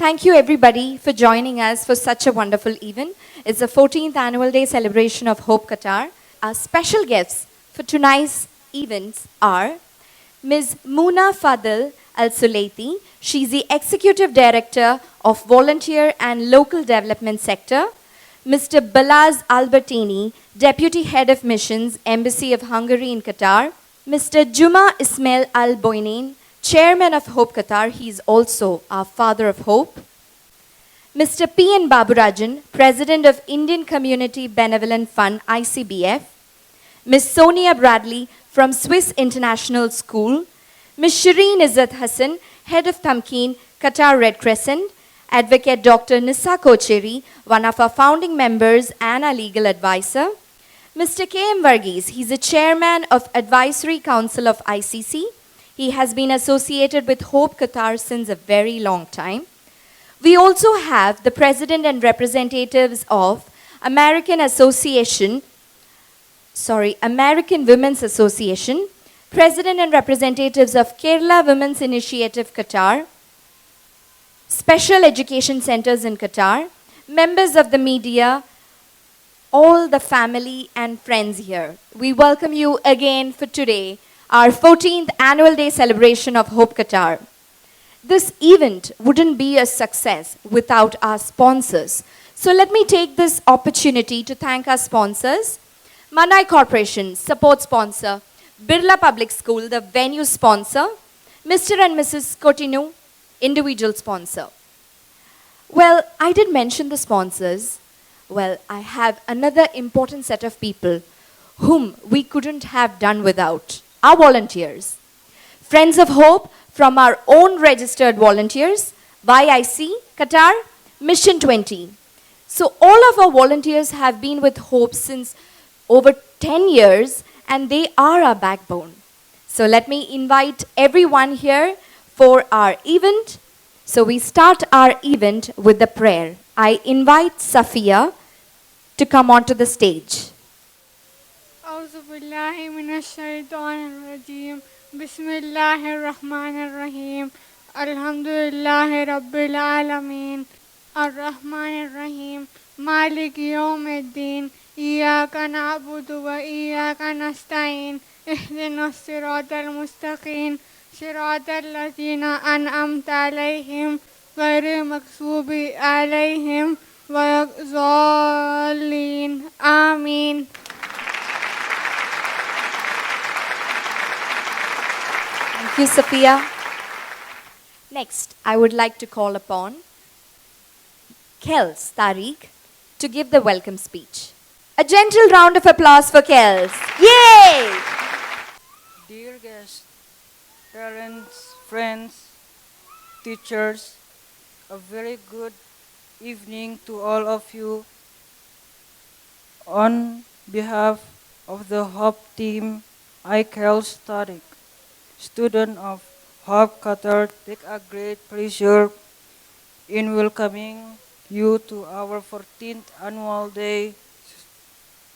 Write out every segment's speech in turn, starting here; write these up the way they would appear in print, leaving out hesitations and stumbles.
Thank you everybody for joining us for such a wonderful event. It's the 14th annual day celebration of Hope Qatar. Our special guests for tonight's events are Ms. Moona Fadil Al-Sulaiti. She's the Executive Director of Volunteer and Local Development Sector. Mr. Balaz Albertini, Deputy Head of Missions, Embassy of Hungary in Qatar. Mr. Juma Ismail Al-Boinain, Chairman of Hope Qatar. He is also our Father of Hope. Mr. P.N. Baburajan, President of Indian Community Benevolent Fund, ICBF. Ms. Sonia Bradley from Swiss International School. Ms. Shireen Izzat Hassan, Head of Tamkeen, Qatar Red Crescent. Advocate Dr. Nissa Kocheri, one of our founding members and our legal advisor. Mr. K.M. Varghese, he's the Chairman of Advisory Council of ICC. He has been associated with Hope Qatar since a very long time. We also have the President and representatives of American Women's Association, President and representatives of Kerala Women's Initiative Qatar, Special Education Centers in Qatar, members of the media, all the family and friends here. We welcome you again for today, our 14th annual day celebration of Hope Qatar. This event wouldn't be a success without our sponsors. So let me take this opportunity to thank our sponsors. Manai Corporation, support sponsor. Birla Public School, the venue sponsor. Mr. and Mrs. Kotinu, individual sponsor. Well, I did mention the sponsors. Well, I have another important set of people whom we couldn't have done without. Our volunteers. Friends of Hope from our own registered volunteers, YIC, Qatar, Mission 20. So all of our volunteers have been with Hope since over 10 years and they are our backbone. So let me invite everyone here for our event. So we start our event with the prayer. I invite Safiya to come onto the stage. أعوذ بالله من الشيطان الرجيم بسم الله الرحمن الرحيم الحمد لله رب العالمين الرحمن الرحيم مالك يوم الدين إياك نعبد وإياك نستعين اهدنا الصراط المستقيم صراط الذين أنعمت عليهم غير المغضوب عليهم ولا الضالين آمين. Thank you, Safiya. Next, I would like to call upon Kels Tariq to give the welcome speech. A gentle round of applause for Kels. Yay! Dear guests, parents, friends, teachers, a very good evening to all of you. On behalf of the Hope team, I, Kels Tariq, student of Hope Qatar, take a great pleasure in welcoming you to our 14th annual day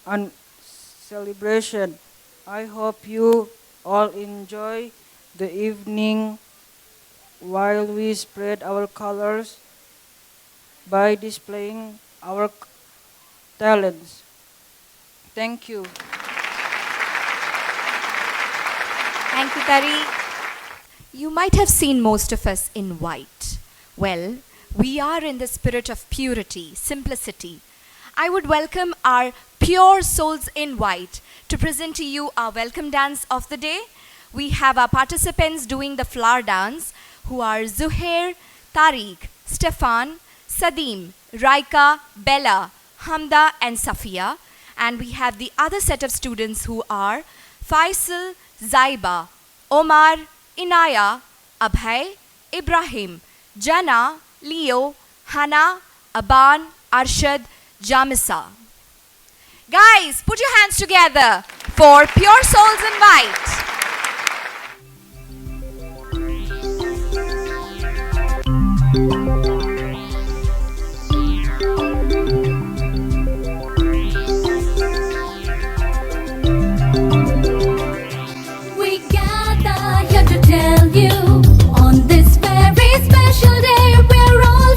and celebration. I hope you all enjoy the evening while we spread our colors by displaying our talents. Thank you. Thank you, Tariq. You might have seen most of us in white. Well, we are in the spirit of purity, simplicity. I would welcome our pure souls in white to present to you our welcome dance of the day. We have our participants doing the flower dance, who are Zuhair, Tariq, Stefan, Sadim, Raika, Bella, Hamda and Safiya. And we have the other set of students who are Faisal, Zaiba, Omar, Inaya, Abhay, Ibrahim, Jana, Leo, Hana, Aban, Arshad, Jamisa. Guys, put your hands together for Pure Souls in White. We gather here to tell you on this very special day we're all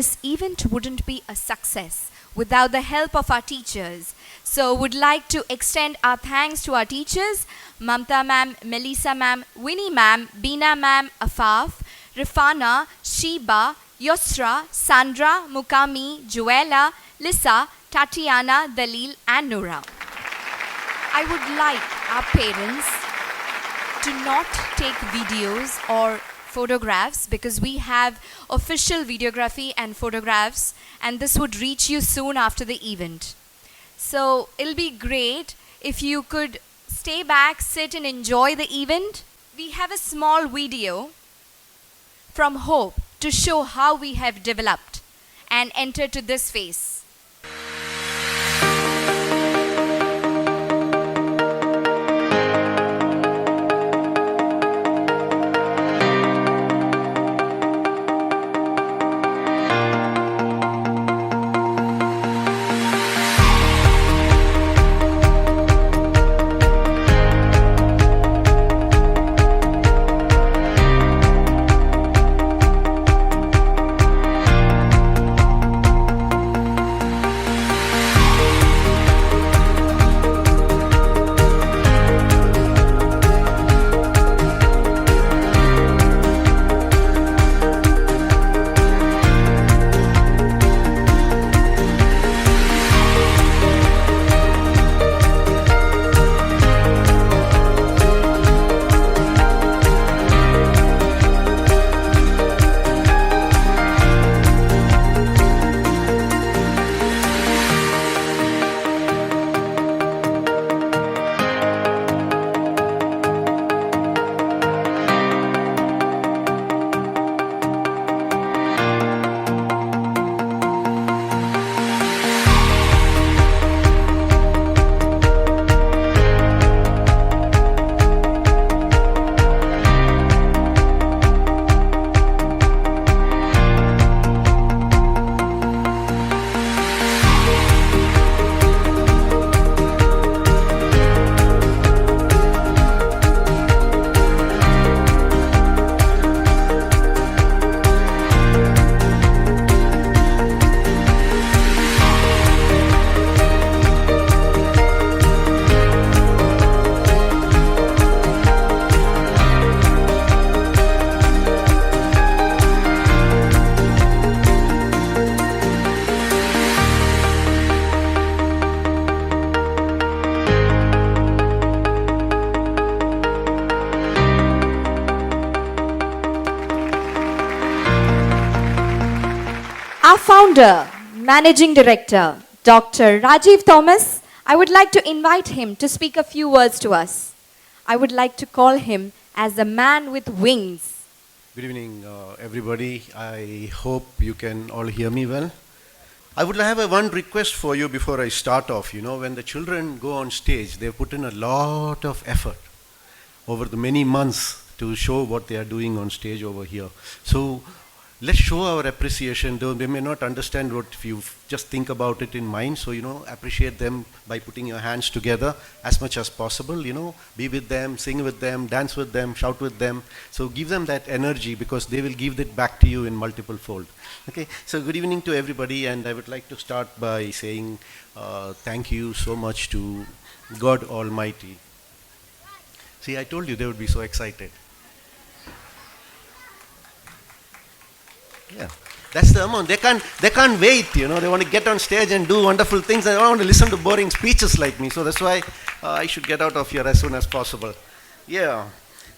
this event wouldn't be a success without the help of our teachers. So would like to extend our thanks to our teachers, Mamta ma'am, Melissa ma'am, Winnie ma'am, Beena ma'am, Afaf, Rifana, Sheba, Yusra, Sandra, Mukami, Joella, Lisa, Tatiana, Dalil and Noura. I would like our parents to not take videos or photographs because we have official videography and photographs, and this would reach you soon after the event. So it'll be great if you could stay back, sit and enjoy the event. We have a small video from Hope to show how we have developed and enter to this phase. Our founder, Managing Director, Dr. Rajiv Thomas, I would like to invite him to speak a few words to us. I would like to call him as the man with wings. Good evening, everybody. I hope you can all hear me well. I would have one request for you before I start off. You know, when the children go on stage, they've put in a lot of effort over the many months to show what they are doing on stage over here. So let's show our appreciation, though they may not understand what if you just think about it in mind. So, you know, appreciate them by putting your hands together as much as possible, you know, be with them, sing with them, dance with them, shout with them. So give them that energy because they will give it back to you in multiple fold. Okay, so good evening to everybody, and I would like to start by saying thank you so much to God Almighty. See, I told you they would be so excited. Yeah, that's the amount. They can't wait, you know. They want to get on stage and do wonderful things. They don't want to listen to boring speeches like me. So that's why I should get out of here as soon as possible. Yeah.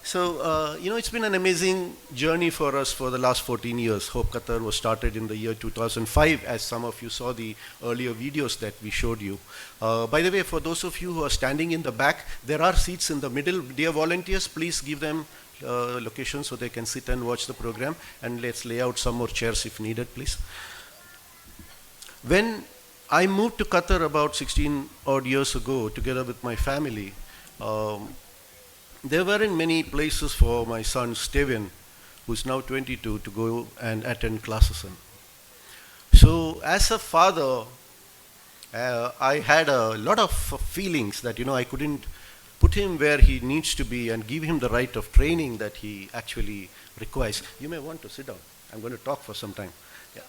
So, you know, it's been an amazing journey for us for the last 14 years. Hope Qatar was started in the year 2005, as some of you saw the earlier videos that we showed you. By the way, for those of you who are standing in the back, there are seats in the middle. Dear volunteers, please give them location so they can sit and watch the program, and let's lay out some more chairs if needed, please. When I moved to Qatar about 16 odd years ago together with my family, there weren't many places for my son Steven, who's now 22, to go and attend classes in. So as a father, I had a lot of feelings that, you know, I couldn't put him where he needs to be and give him the right of training that he actually requires. You may want to sit down. I'm going to talk for some time. Yeah.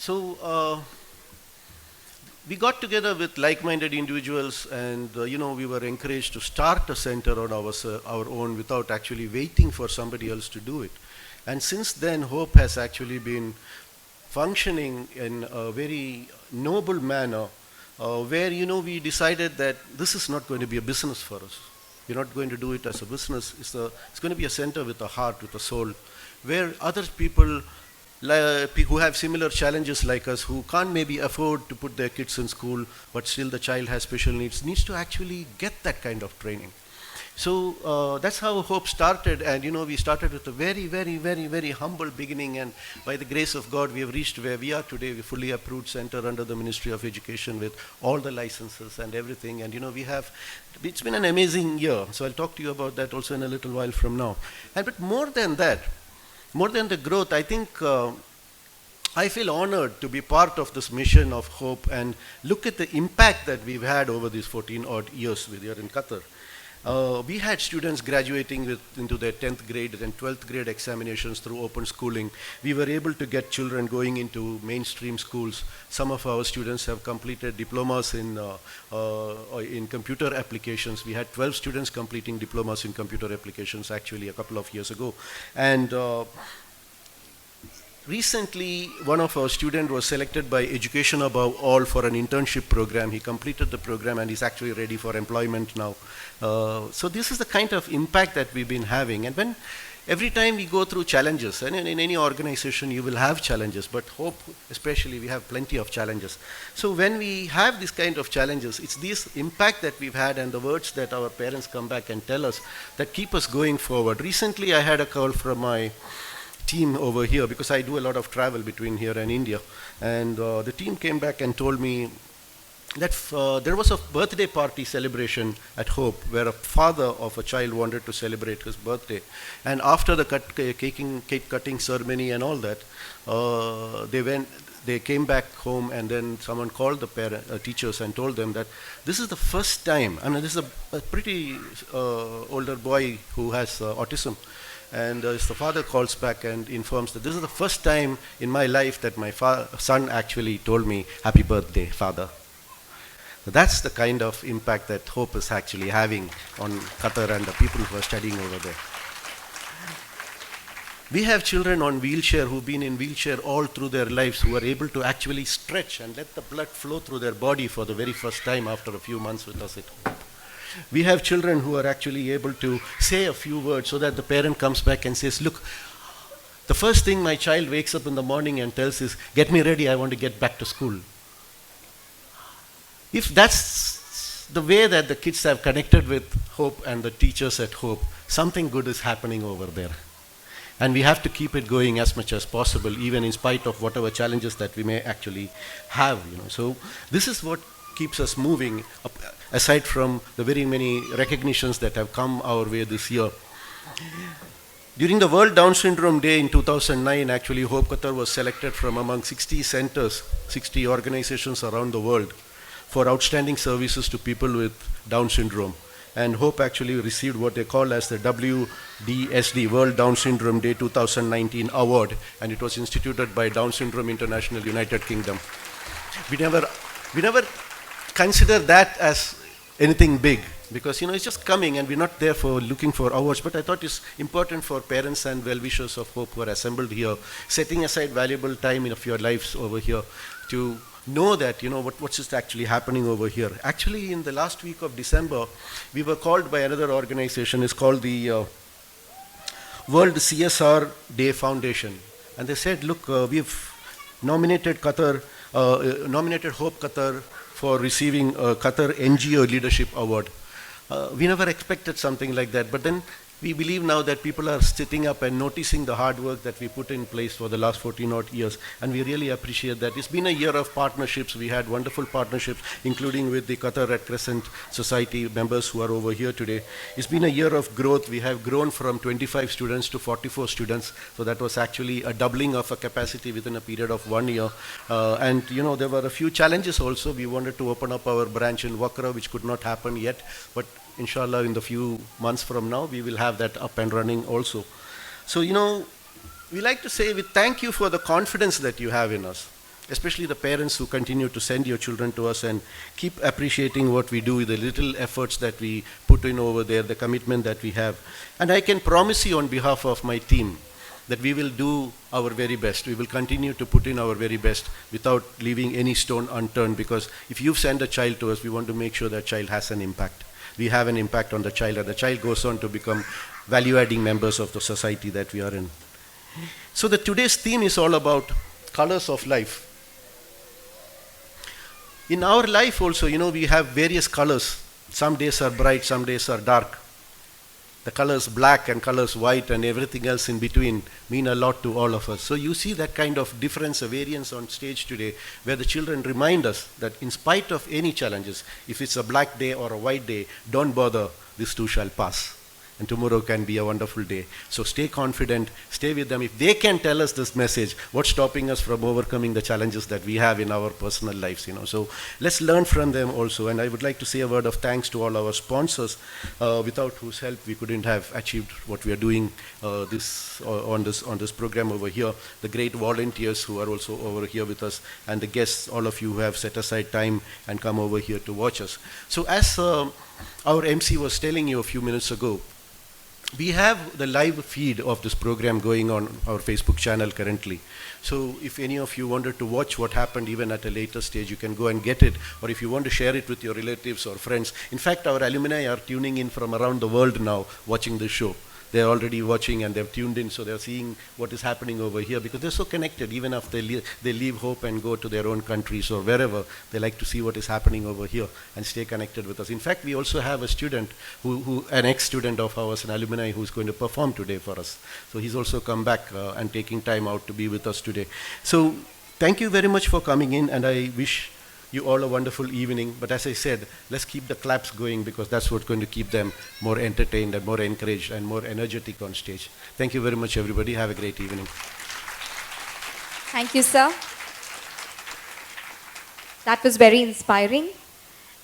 So we got together with like-minded individuals, and we were encouraged to start a center on our own without actually waiting for somebody else to do it. And since then, Hope has actually been functioning in a very noble manner, where we decided that this is not going to be a business for us. We're not going to do it as a business. It's going to be a center with a heart, with a soul, where other people who have similar challenges like us, who can't maybe afford to put their kids in school, but still the child has special needs to actually get that kind of training. So that's how Hope started, and we started with a very, very, very, very humble beginning, and by the grace of God, we have reached where we are today. We're fully approved center under the Ministry of Education with all the licenses and everything, and it's been an amazing year. So I'll talk to you about that also in a little while from now. But more than that, more than the growth, I think I feel honored to be part of this mission of Hope and look at the impact that we've had over these 14 odd years here in Qatar. We had students graduating into their 10th grade and 12th grade examinations through open schooling. We were able to get children going into mainstream schools. Some of our students have completed diplomas in computer applications. We had 12 students completing diplomas in computer applications actually a couple of years ago. And recently, one of our students was selected by Education Above All for an internship program. He completed the program and he's actually ready for employment now. So this is the kind of impact that we've been having. And every time we go through challenges, and in any organization you will have challenges, but Hope especially, we have plenty of challenges. So when we have this kind of challenges, it's this impact that we've had and the words that our parents come back and tell us that keep us going forward. Recently I had a call from my team over here, because I do a lot of travel between here and India, and the team came back and told me that there was a birthday party celebration at Hope where a father of a child wanted to celebrate his birthday, and after the cake cutting ceremony and all that, they came back home, and then someone called the teachers and told them that this is the first time, this is a pretty older boy who has autism. And the father calls back and informs that this is the first time in my life that my son actually told me, "Happy birthday, father." So that's the kind of impact that Hope is actually having on Qatar and the people who are studying over there. We have children on wheelchair who've been in wheelchair all through their lives, who are able to actually stretch and let the blood flow through their body for the very first time after a few months with us at Hope. We have children who are actually able to say a few words so that the parent comes back and says, "Look, the first thing my child wakes up in the morning and tells is, 'Get me ready, I want to get back to school.'" If that's the way that the kids have connected with Hope and the teachers at Hope, something good is happening over there. And we have to keep it going as much as possible, even in spite of whatever challenges that we may actually have. So this is what keeps us moving, aside from the very many recognitions that have come our way this year. During the World Down Syndrome Day in 2009, actually Hope Qatar was selected from among 60 centers, 60 organizations around the world for outstanding services to people with Down syndrome. And Hope actually received what they call as the WDSD, World Down Syndrome Day 2019 Award, and it was instituted by Down Syndrome International, United Kingdom. We never consider that as anything big, because it's just coming and we're not there for looking for awards. But I thought it's important for parents and well-wishers of Hope who are assembled here, setting aside valuable time of your lives over here to know that what's just actually happening over here. Actually, in the last week of December, we were called by another organization. It's called the World CSR Day Foundation, and they said, "Look, we've nominated Hope Qatar for receiving a Qatar NGO Leadership Award." We never expected something like that, but then we believe now that people are sitting up and noticing the hard work that we put in place for the last 14 odd years, and we really appreciate that. It's been a year of partnerships. We had wonderful partnerships, including with the Qatar Red Crescent Society members who are over here today. It's been a year of growth. We have grown from 25 students to 44 students, so that was actually a doubling of a capacity within a period of 1 year. And there were a few challenges also. We wanted to open up our branch in Wakra, which could not happen yet, but inshallah, in the few months from now, we will have that up and running also. So, we like to say we thank you for the confidence that you have in us. especially the parents who continue to send your children to us and keep appreciating what we do, the little efforts that we put in over there, the commitment that we have. And I can promise you on behalf of my team that we will do our very best. We will continue to put in our very best without leaving any stone unturned, because if you send a child to us, we want to make sure that child has an impact. We have an impact on the child, and the child goes on to become value-adding members of the society that we are in. So today's theme is all about colors of life. In our life also, we have various colors. Some days are bright, some days are dark. The colors black and colors white and everything else in between mean a lot to all of us. So you see that kind of difference, a variance on stage today, where the children remind us that in spite of any challenges, if it's a black day or a white day, don't bother, this too shall pass. And tomorrow can be a wonderful day. So stay confident, stay with them. If they can tell us this message, what's stopping us from overcoming the challenges that we have in our personal lives, So let's learn from them also. And I would like to say a word of thanks to all our sponsors, without whose help we couldn't have achieved what we are doing on this program over here. The great volunteers who are also over here with us, and the guests, all of you who have set aside time and come over here to watch us. So as our MC was telling you a few minutes ago, we have the live feed of this program going on our Facebook channel currently. So if any of you wanted to watch what happened even at a later stage, you can go and get it. Or if you want to share it with your relatives or friends. In fact, our alumni are tuning in from around the world now, watching this show. They're already watching and they've tuned in, so they're seeing what is happening over here, because they're so connected. Even after they leave Hope and go to their own countries or wherever, they like to see what is happening over here and stay connected with us. In fact, we also have a student, an ex-student of ours, an alumni, who's going to perform today for us. So he's also come back and taking time out to be with us today. So thank you very much for coming in, and I wish you all a wonderful evening. But as I said, let's keep the claps going, because that's what's going to keep them more entertained and more encouraged and more energetic on stage. Thank you very much, everybody. Have a great evening. Thank you, sir. That was very inspiring.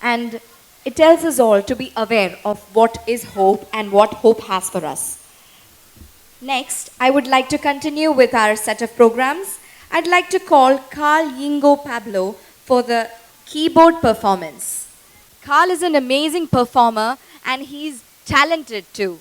And it tells us all to be aware of what is hope and what hope has for us. Next, I would like to continue with our set of programs. I'd like to call Carl Yingo Pablo for the keyboard performance. Carl is an amazing performer and he's talented too.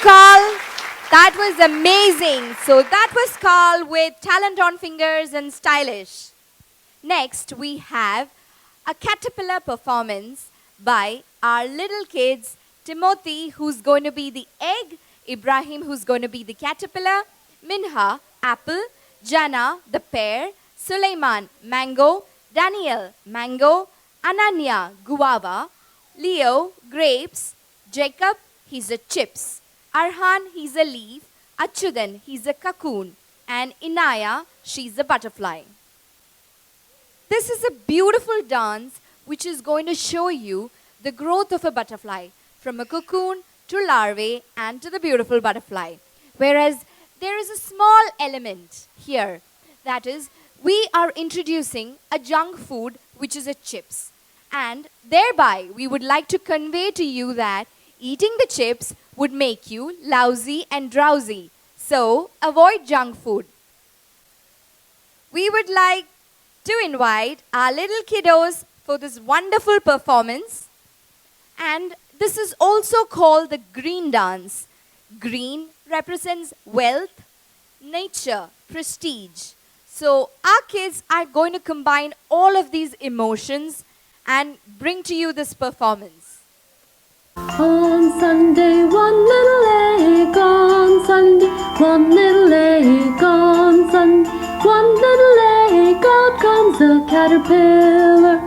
Carl. That was amazing. So that was Carl with talent on fingers and stylish. Next, we have a caterpillar performance by our little kids, Timothy, who's going to be the egg, Ibrahim, who's going to be the caterpillar, Minha, apple, Jana, the pear, Sulaiman, mango, Daniel, mango, Ananya, guava, Leo, grapes, Jacob, he's a chips, Arhan, he's a leaf, Achudan, he's a cocoon, and Inaya, she's a butterfly. This is a beautiful dance which is going to show you the growth of a butterfly from a cocoon to larvae and to the beautiful butterfly. Whereas there is a small element here, that is, we are introducing a junk food which is a chips, and thereby we would like to convey to you that eating the chips would make you lousy and drowsy. So avoid junk food. We would like to invite our little kiddos for this wonderful performance, and this is also called the green dance. Green represents wealth, nature, prestige. So our kids are going to combine all of these emotions and bring to you this performance. On Sunday, one little egg. On Sunday, one little egg. On Sunday, one little egg. Out comes a caterpillar.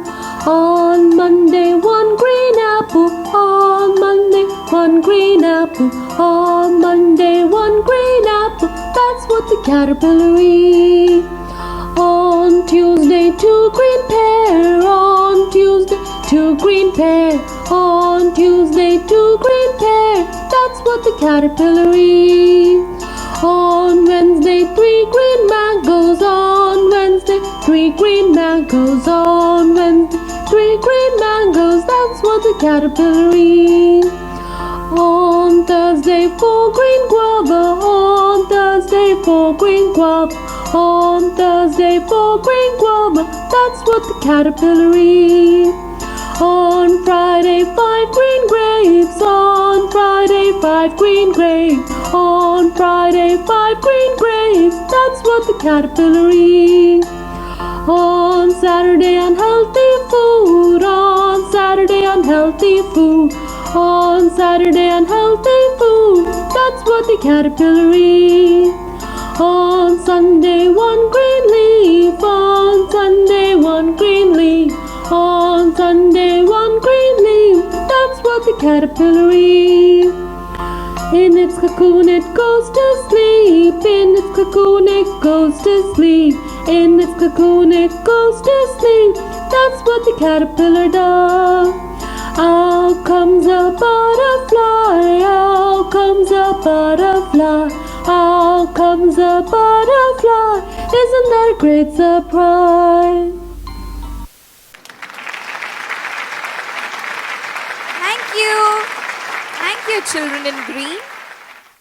On Monday, one green apple. On Monday, one green apple. On Monday, one green apple. That's what the caterpillar eats. On Tuesday, two green pear. On Tuesday, two green pear. On Tuesday, two green pear. That's what the caterpillar eats. On Wednesday, three green mangoes. On Wednesday, three green mangoes. On Wednesday, three green mangoes. That's what the caterpillar eats. On Thursday, four green guava. On Thursday, four green guava. On Thursday, four green guava. That's what the caterpillar eats. On Friday, five green grapes. On Friday, five green grapes. On Friday, five green grapes. That's what the caterpillar eats. On Saturday, unhealthy food. On Saturday, unhealthy food. On Saturday, unhealthy food. That's what the caterpillar eats. On Sunday, one green leaf. On Sunday, one green leaf. On Sunday, one green leaf. That's what the caterpillar eats. In its cocoon it goes to sleep. In its cocoon it goes to sleep. In its cocoon it goes to sleep. That's what the caterpillar does. Out comes a butterfly. Out comes a butterfly. Out comes a butterfly. Isn't that a great surprise? Thank you, children in green.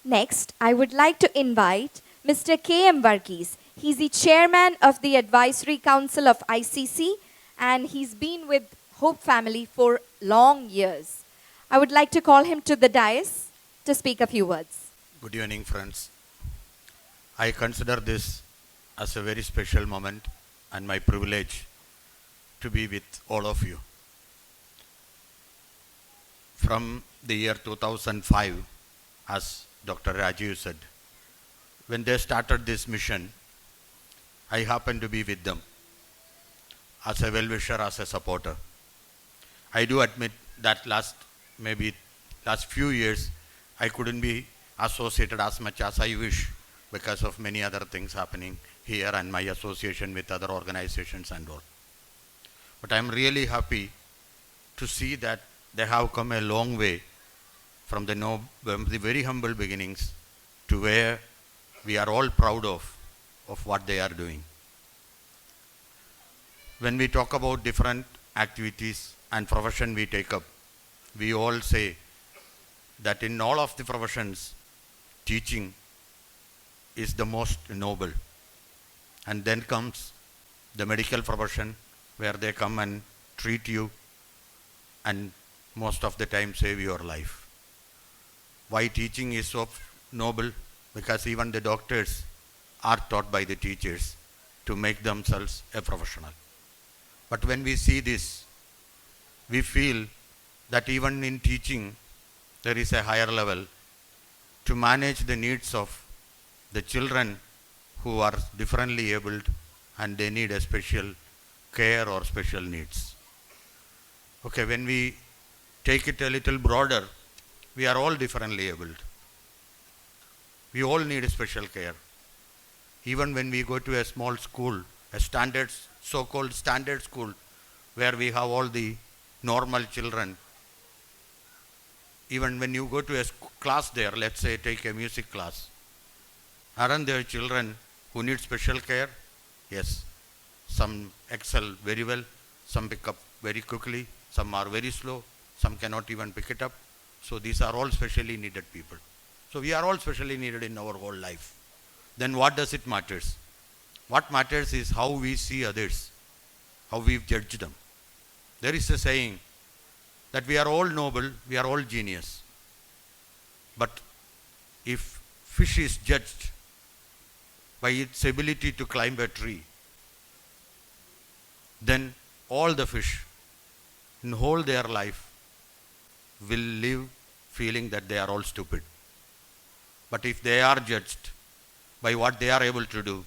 Next, I would like to invite Mr. K.M. Varghese. He's the chairman of the Advisory Council of ICC, and he's been with Hope Family for long years. I would like to call him to the dais to speak a few words. Good evening, friends. I consider this as a very special moment and my privilege to be with all of you. From the year 2005, as Dr. Rajiv said, when they started this mission, I happened to be with them as a well-wisher, as a supporter. I do admit that last few years, I couldn't be associated as much as I wish because of many other things happening here and my association with other organizations and all. But I'm really happy to see that they have come a long way from the very humble beginnings to where we are all proud of what they are doing. When we talk about different activities and profession we take up, we all say that in all of the professions, teaching is the most noble. And then comes the medical profession, where they come and treat you and most of the time save your life. Why teaching is so noble? Because even the doctors are taught by the teachers to make themselves a professional. But when we see this, we feel that even in teaching, there is a higher level to manage the needs of the children who are differently abled and they need a special care or special needs. Okay, when we take it a little broader, we are all differently abled. We all need special care. Even when we go to a small school, a standard, so-called standard school, where we have all the normal children, even when you go to a class there, let's say take a music class, aren't there children who need special care? Yes. Some excel very well, some pick up very quickly, some are very slow, some cannot even pick it up. So these are all specially needed people. So we are all specially needed in our whole life. Then what does it matters? What matters is how we see others, how we judge them. There is a saying that we are all noble, we are all genius. But if fish is judged by its ability to climb a tree, then all the fish in whole their life will live feeling that they are all stupid. But if they are judged by what they are able to do,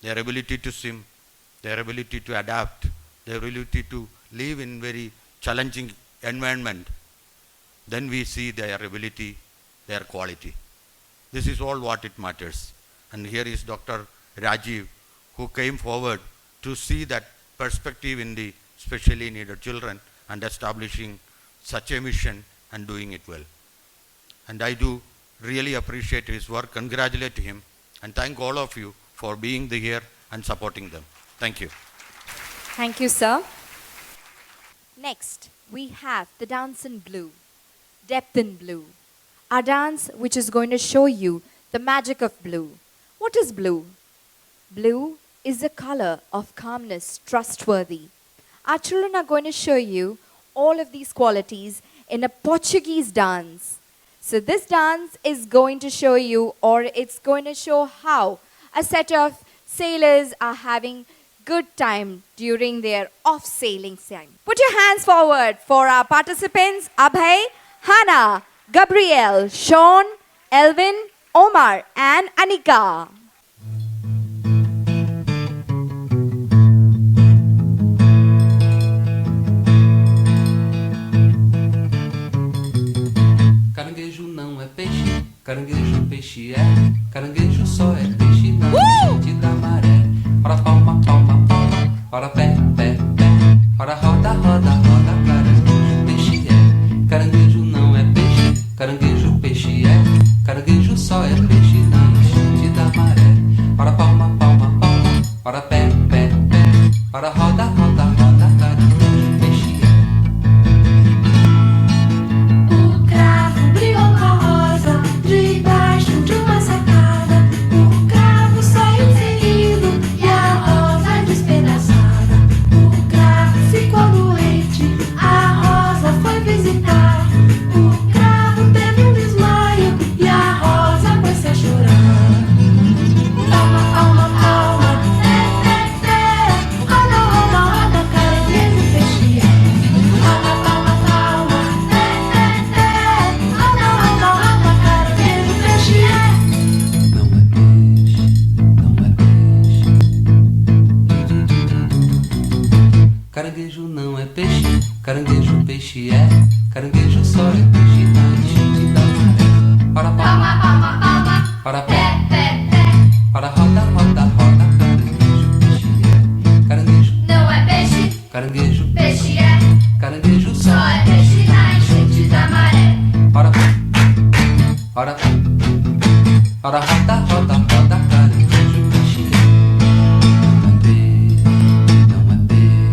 their ability to swim, their ability to adapt, their ability to live in very challenging environment, then we see their ability, their quality. This is all what it matters. And here is Dr. Rajiv, who came forward to see that perspective in the specially needed children and establishing such a mission and doing it well. And I do really appreciate his work, congratulate him, and thank all of you for being here and supporting them. Thank you. Thank you, sir. Next, we have the dance in blue, depth in blue. Our dance which is going to show you the magic of blue. What is blue? Blue is the color of calmness, trustworthy. Our children are going to show you all of these qualities in a Portuguese dance. So this dance is going to show you, or it's going to show how a set of sailors are having good time during their off-sailing time. Put your hands forward for our participants, Abhay, Hannah, Gabrielle, Sean, Elvin, Omar, and Anika. Caranguejo não é peixe, caranguejo peixe é. Caranguejo só é peixe na enchente da maré. Ora palma, palma, palma, ora pé, pé, pé. Ora roda, roda, roda, caranguejo peixe é. Caranguejo não é peixe, caranguejo peixe é. Caranguejo só é peixe na enchente da maré. Ora palma, palma, palma, ora pé, pé, pé. Ora roda, roda, roda, caranguejo peixe é. O cravo brigou com a rosa debaixo de uma sacada. O cravo saiu ferido e a rosa despedaçada. O cravo ficou doente, a rosa foi visitar. O cravo teve um desmaio e a rosa pôs-se a chorar. Palma, palma, palma, pé, pé, pé. Roda, roda, roda, caranguejo peixe é. Palma, palma, palma, pé, pé, pé. Roda, roda, roda, caranguejo peixe é. Não é peixe, não é peixe. Caranguejo não é peixe, caranguejo peixe é. Caranguejo só é peixe na enchente da maré. Ora palma, Palma, palma, palma, ora pé, pé, pé, pé. ora roda, roda, roda. Caranguejo peixe é. Caranguejo, Não é peixe, caranguejo, peixe é. caranguejo Só só é peixe na enchente da maré. ora, ora, ora roda, roda, roda, caranguejo peixe é. Não é peixe, não é peixe.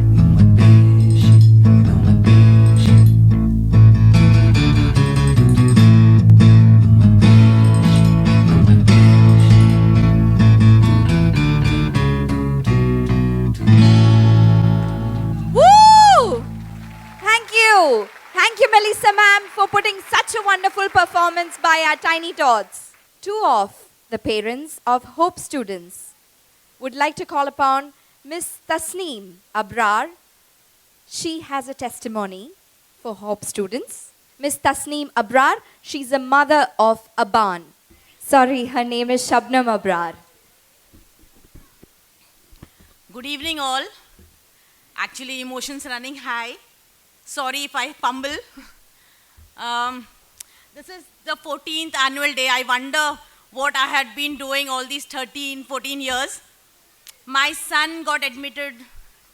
Não é peixe, não é peixe. Não é peixe, não é peixe. Woo! Thank you. wonderful performance by our tiny tots. Two of the parents of Hope students would like to call upon Miss Tasneem Abrar. She has a testimony for Hope students. Miss Tasneem Abrar, she's a mother of Aban. Sorry, her name is Shabnam Abrar. Good evening, all. Actually, emotions running high. Sorry if I fumble. This is the 14th annual day. I wonder what I had been doing all these 13, 14 years. My son got admitted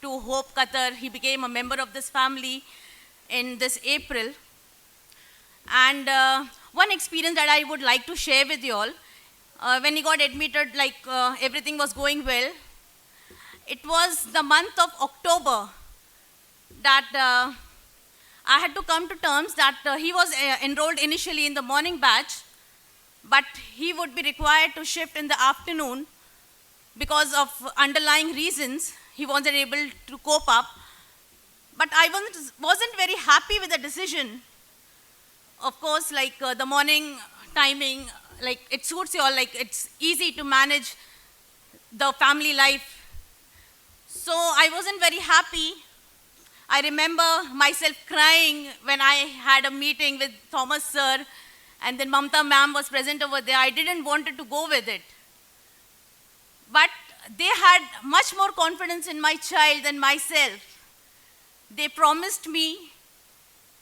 to Hope Qatar. He became a member of this family in this April. And one experience that I would like to share with you all, when he got admitted, everything was going well. It was the month of October that I had to come to terms that he was enrolled initially in the morning batch, but he would be required to shift in the afternoon because of underlying reasons. He wasn't able to cope up. But I wasn't very happy with the decision. Of course, the morning timing, it suits you all, it's easy to manage the family life. So I wasn't very happy. I remember myself crying when I had a meeting with Thomas sir, and then Mamta ma'am was present over there. I didn't want to go with it. But they had much more confidence in my child than myself. They promised me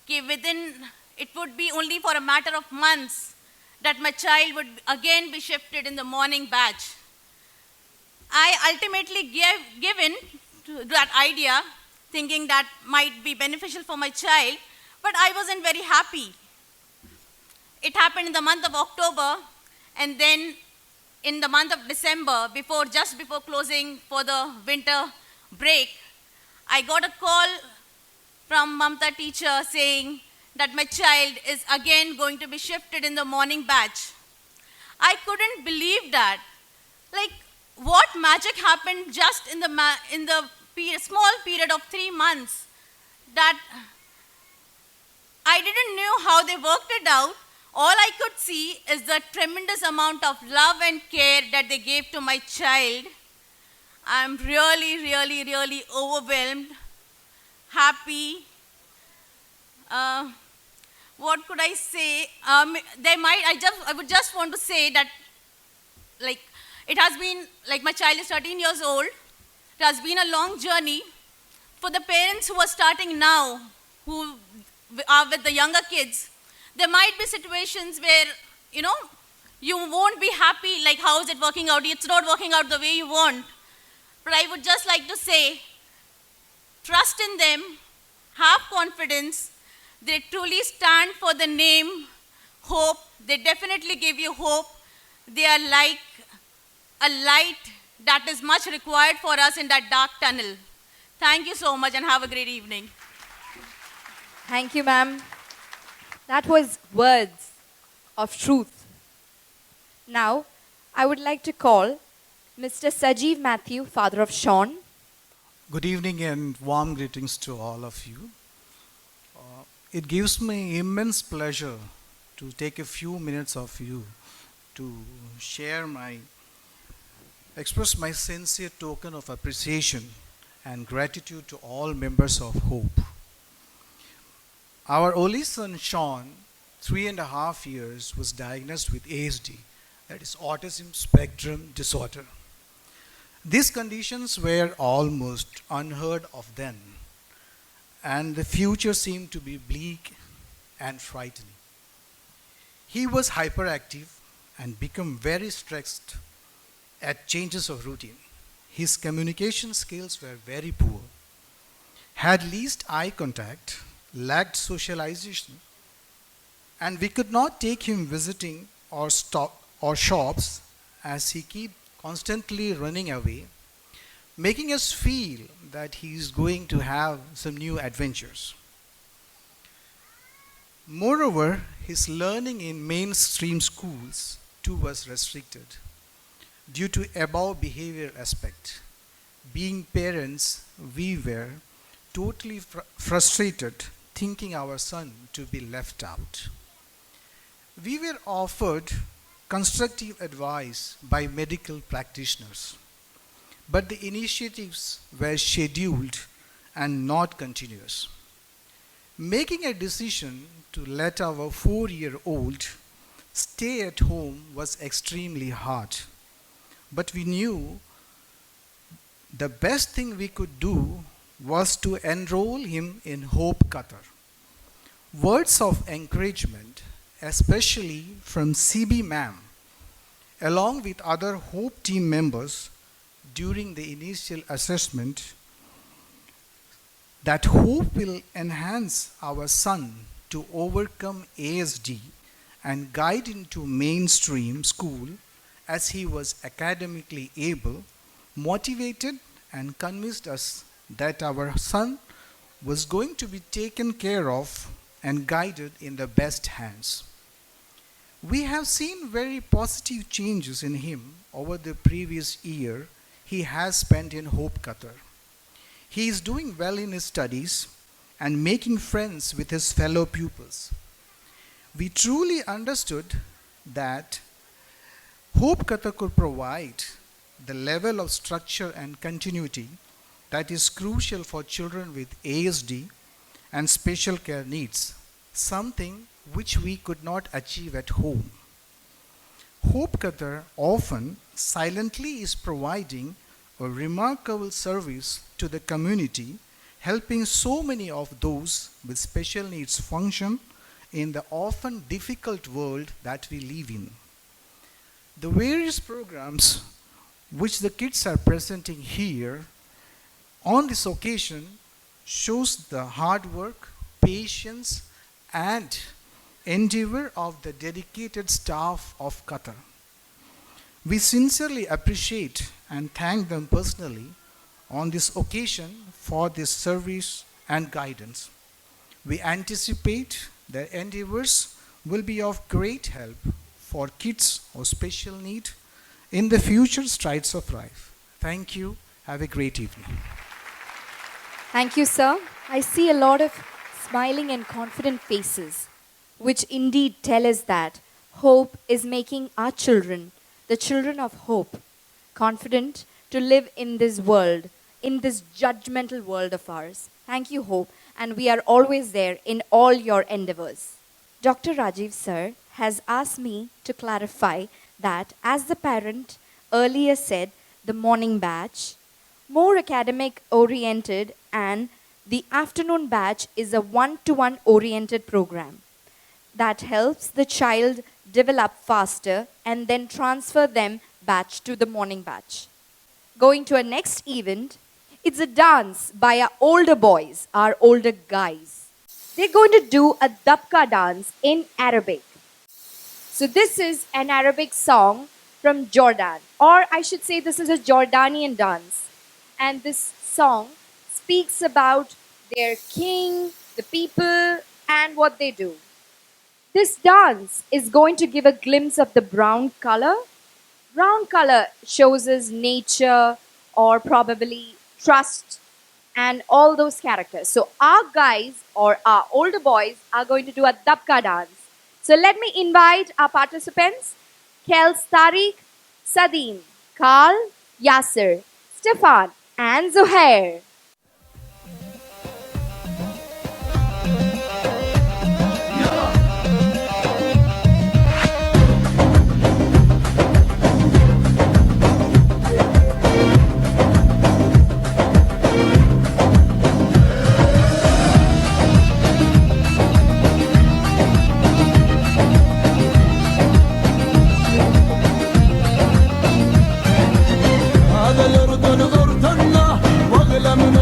that it would be only for a matter of months that my child would again be shifted in the morning batch. I ultimately gave in to that idea, thinking that might be beneficial for my child, but I wasn't very happy. It happened in the month of October, and then in the month of December, just before closing for the winter break, I got a call from Mamta teacher saying that my child is again going to be shifted in the morning batch. I couldn't believe that. What magic happened just in the small period of 3 months that I didn't know how they worked it out. All I could see is the tremendous amount of love and care that they gave to my child. I'm really, really, really overwhelmed, happy. What could I say? I would just want to say that, it has been, my child is 13 years old. It has been a long journey. For the parents who are starting now, who are with the younger kids, there might be situations where, you won't be happy, how is it working out? It's not working out the way you want. But I would just like to say, trust in them, have confidence. They truly stand for the name Hope. They definitely give you hope. They are like a light that is much required for us in that dark tunnel. Thank you so much and have a great evening. Thank you, ma'am. That was words of truth. Now, I would like to call Mr. Sajeev Matthew, father of Sean. Good evening and warm greetings to all of you. It gives me immense pleasure to take a few minutes of you to express my sincere token of appreciation and gratitude to all members of Hope. Our only son Sean, 3.5 years, was diagnosed with ASD, that is Autism Spectrum Disorder. These conditions were almost unheard of then, and the future seemed to be bleak and frightening. He was hyperactive and became very stressed at changes of routine. His communication skills were very poor, had least eye contact, lacked socialization, and we could not take him visiting or shops as he kept constantly running away, making us feel that he is going to have some new adventures. Moreover, his learning in mainstream schools too was restricted due to above behavior aspect. Being parents, we were totally frustrated thinking our son to be left out. We were offered constructive advice by medical practitioners, but the initiatives were scheduled and not continuous. Making a decision to let our 4-year-old stay at home was extremely hard, but we knew the best thing we could do was to enroll him in Hope Qatar. Words of encouragement, especially from CB ma'am, along with other Hope team members during the initial assessment, that Hope will enhance our son to overcome ASD and guide into mainstream school as he was academically able, motivated, and convinced us that our son was going to be taken care of and guided in the best hands. We have seen very positive changes in him over the previous year he has spent in Hope Qatar. He is doing well in his studies and making friends with his fellow pupils. We truly understood that Hope Qatar could provide the level of structure and continuity that is crucial for children with ASD and special care needs, something which we could not achieve at home. Hope Qatar often silently is providing a remarkable service to the community, helping so many of those with special needs function in the often difficult world that we live in. The various programs which the kids are presenting here on this occasion shows the hard work, patience, and endeavor of the dedicated staff of Qatar. We sincerely appreciate and thank them personally on this occasion for this service and guidance. We anticipate their endeavors will be of great help for kids of special need in the future strides of life. Thank you. Have a great evening. Thank you, sir. I see a lot of smiling and confident faces, which indeed tell us that hope is making our children, the children of hope, confident to live in this world, in this judgmental world of ours. Thank you, Hope, and we are always there in all your endeavors. Dr. Rajiv, sir, has asked me to clarify that as the parent earlier said, the morning batch, more academic oriented, and the afternoon batch is a one-to-one oriented program that helps the child develop faster and then transfer them batch to the morning batch. Going to our next event, it's a dance by our older boys, our older guys. They're going to do a dabka dance in Arabic. So this is an Arabic song from Jordan, or I should say this is a Jordanian dance. And this song speaks about their king, the people, and what they do. This dance is going to give a glimpse of the brown color. Brown color shows us nature or probably trust and all those characters. So our guys or our older boys are going to do a dabka dance. So let me invite our participants, Kels Tariq, Sadim, Carl, Yasser, Stefan, and Zuhair. هذا الأردن أردننا واغلى من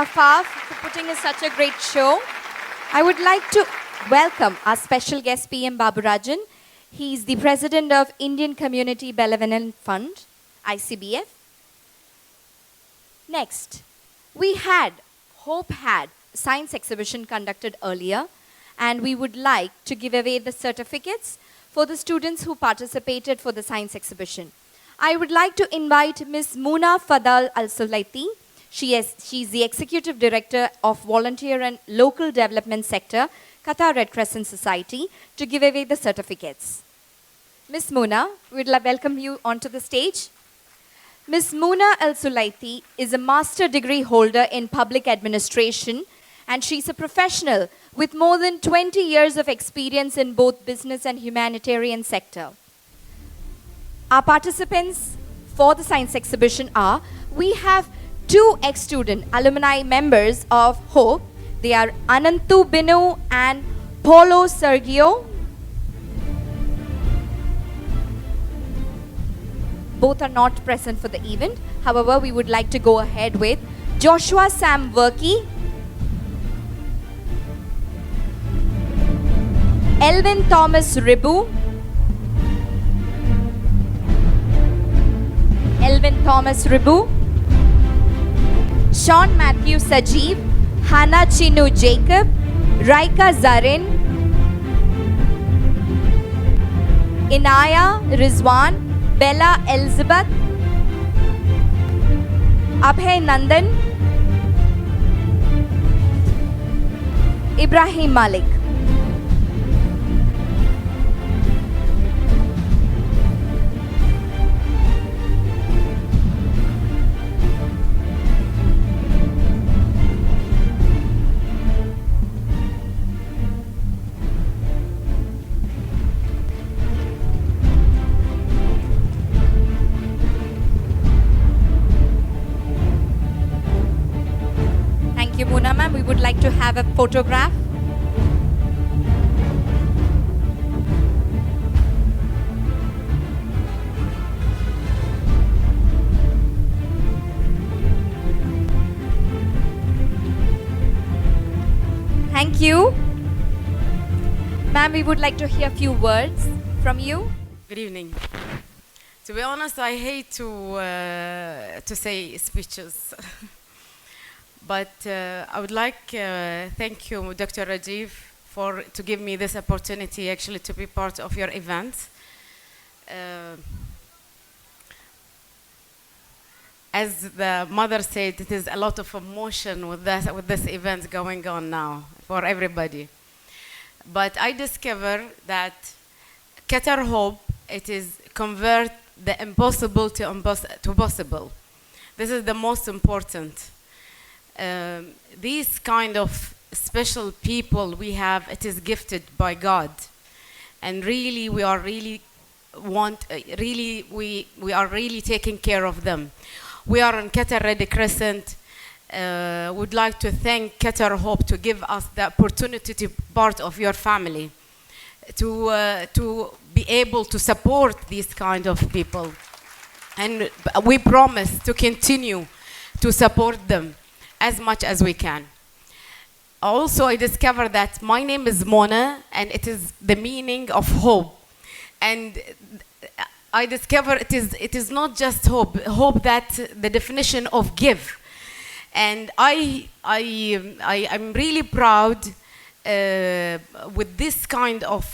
Afaf for putting in such a great show. I would like to welcome our special guest PM Baburajan. He's the president of Indian Community Benevolent Fund, ICBF. Next, Hope had science exhibition conducted earlier, and we would like to give away the certificates for the students who participated for the science exhibition. I would like to invite Ms. Muna Fadal Al-Sulaiti. She's the Executive Director of Volunteer and Local Development Sector, Qatar Red Crescent Society, to give away the certificates. Ms. Muna, we'd welcome you onto the stage. Ms. Muna Al-Sulaiti is a master degree holder in public administration, and she's a professional with more than 20 years of experience in both business and humanitarian sector. Our participants for the science exhibition are, we have 2 ex-student alumni members of Hope. They are Anantu Binu and Paulo Sergio. Both are not present for the event. However, we would like to go ahead with Joshua Sam Verkey, Elvin Thomas Ribu, Sean Matthew Sajeev, Hannah Chinu Jacob, Raika Zarin, Inaya Rizwan, Bella Elizabeth, Abhay Nandan, Ibrahim Malik. Thank you, Muna ma'am. We would like to have a photograph. Thank you. Ma'am, we would like to hear a few words from you. Good evening. To be honest, I hate to say speeches, but I would like thank you, Dr. Rajiv, to give me this opportunity actually to be part of your event. As the mother said, it is a lot of emotion with this event going on now for everybody. But I discovered that Qatar Hope, it is convert the impossible to possible. This is the most important. These kind of special people we have, it is gifted by God. And really, we are really taking care of them. We are on Qatar Red Crescent. Would like to thank Qatar Hope to give us the opportunity to be part of your family, to be able to support these kind of people. And we promise to continue to support them as much as we can. Also, I discovered that my name is Mona, and it is the meaning of hope. And I discovered it is not just hope that the definition of give. And I'm really proud with this kind of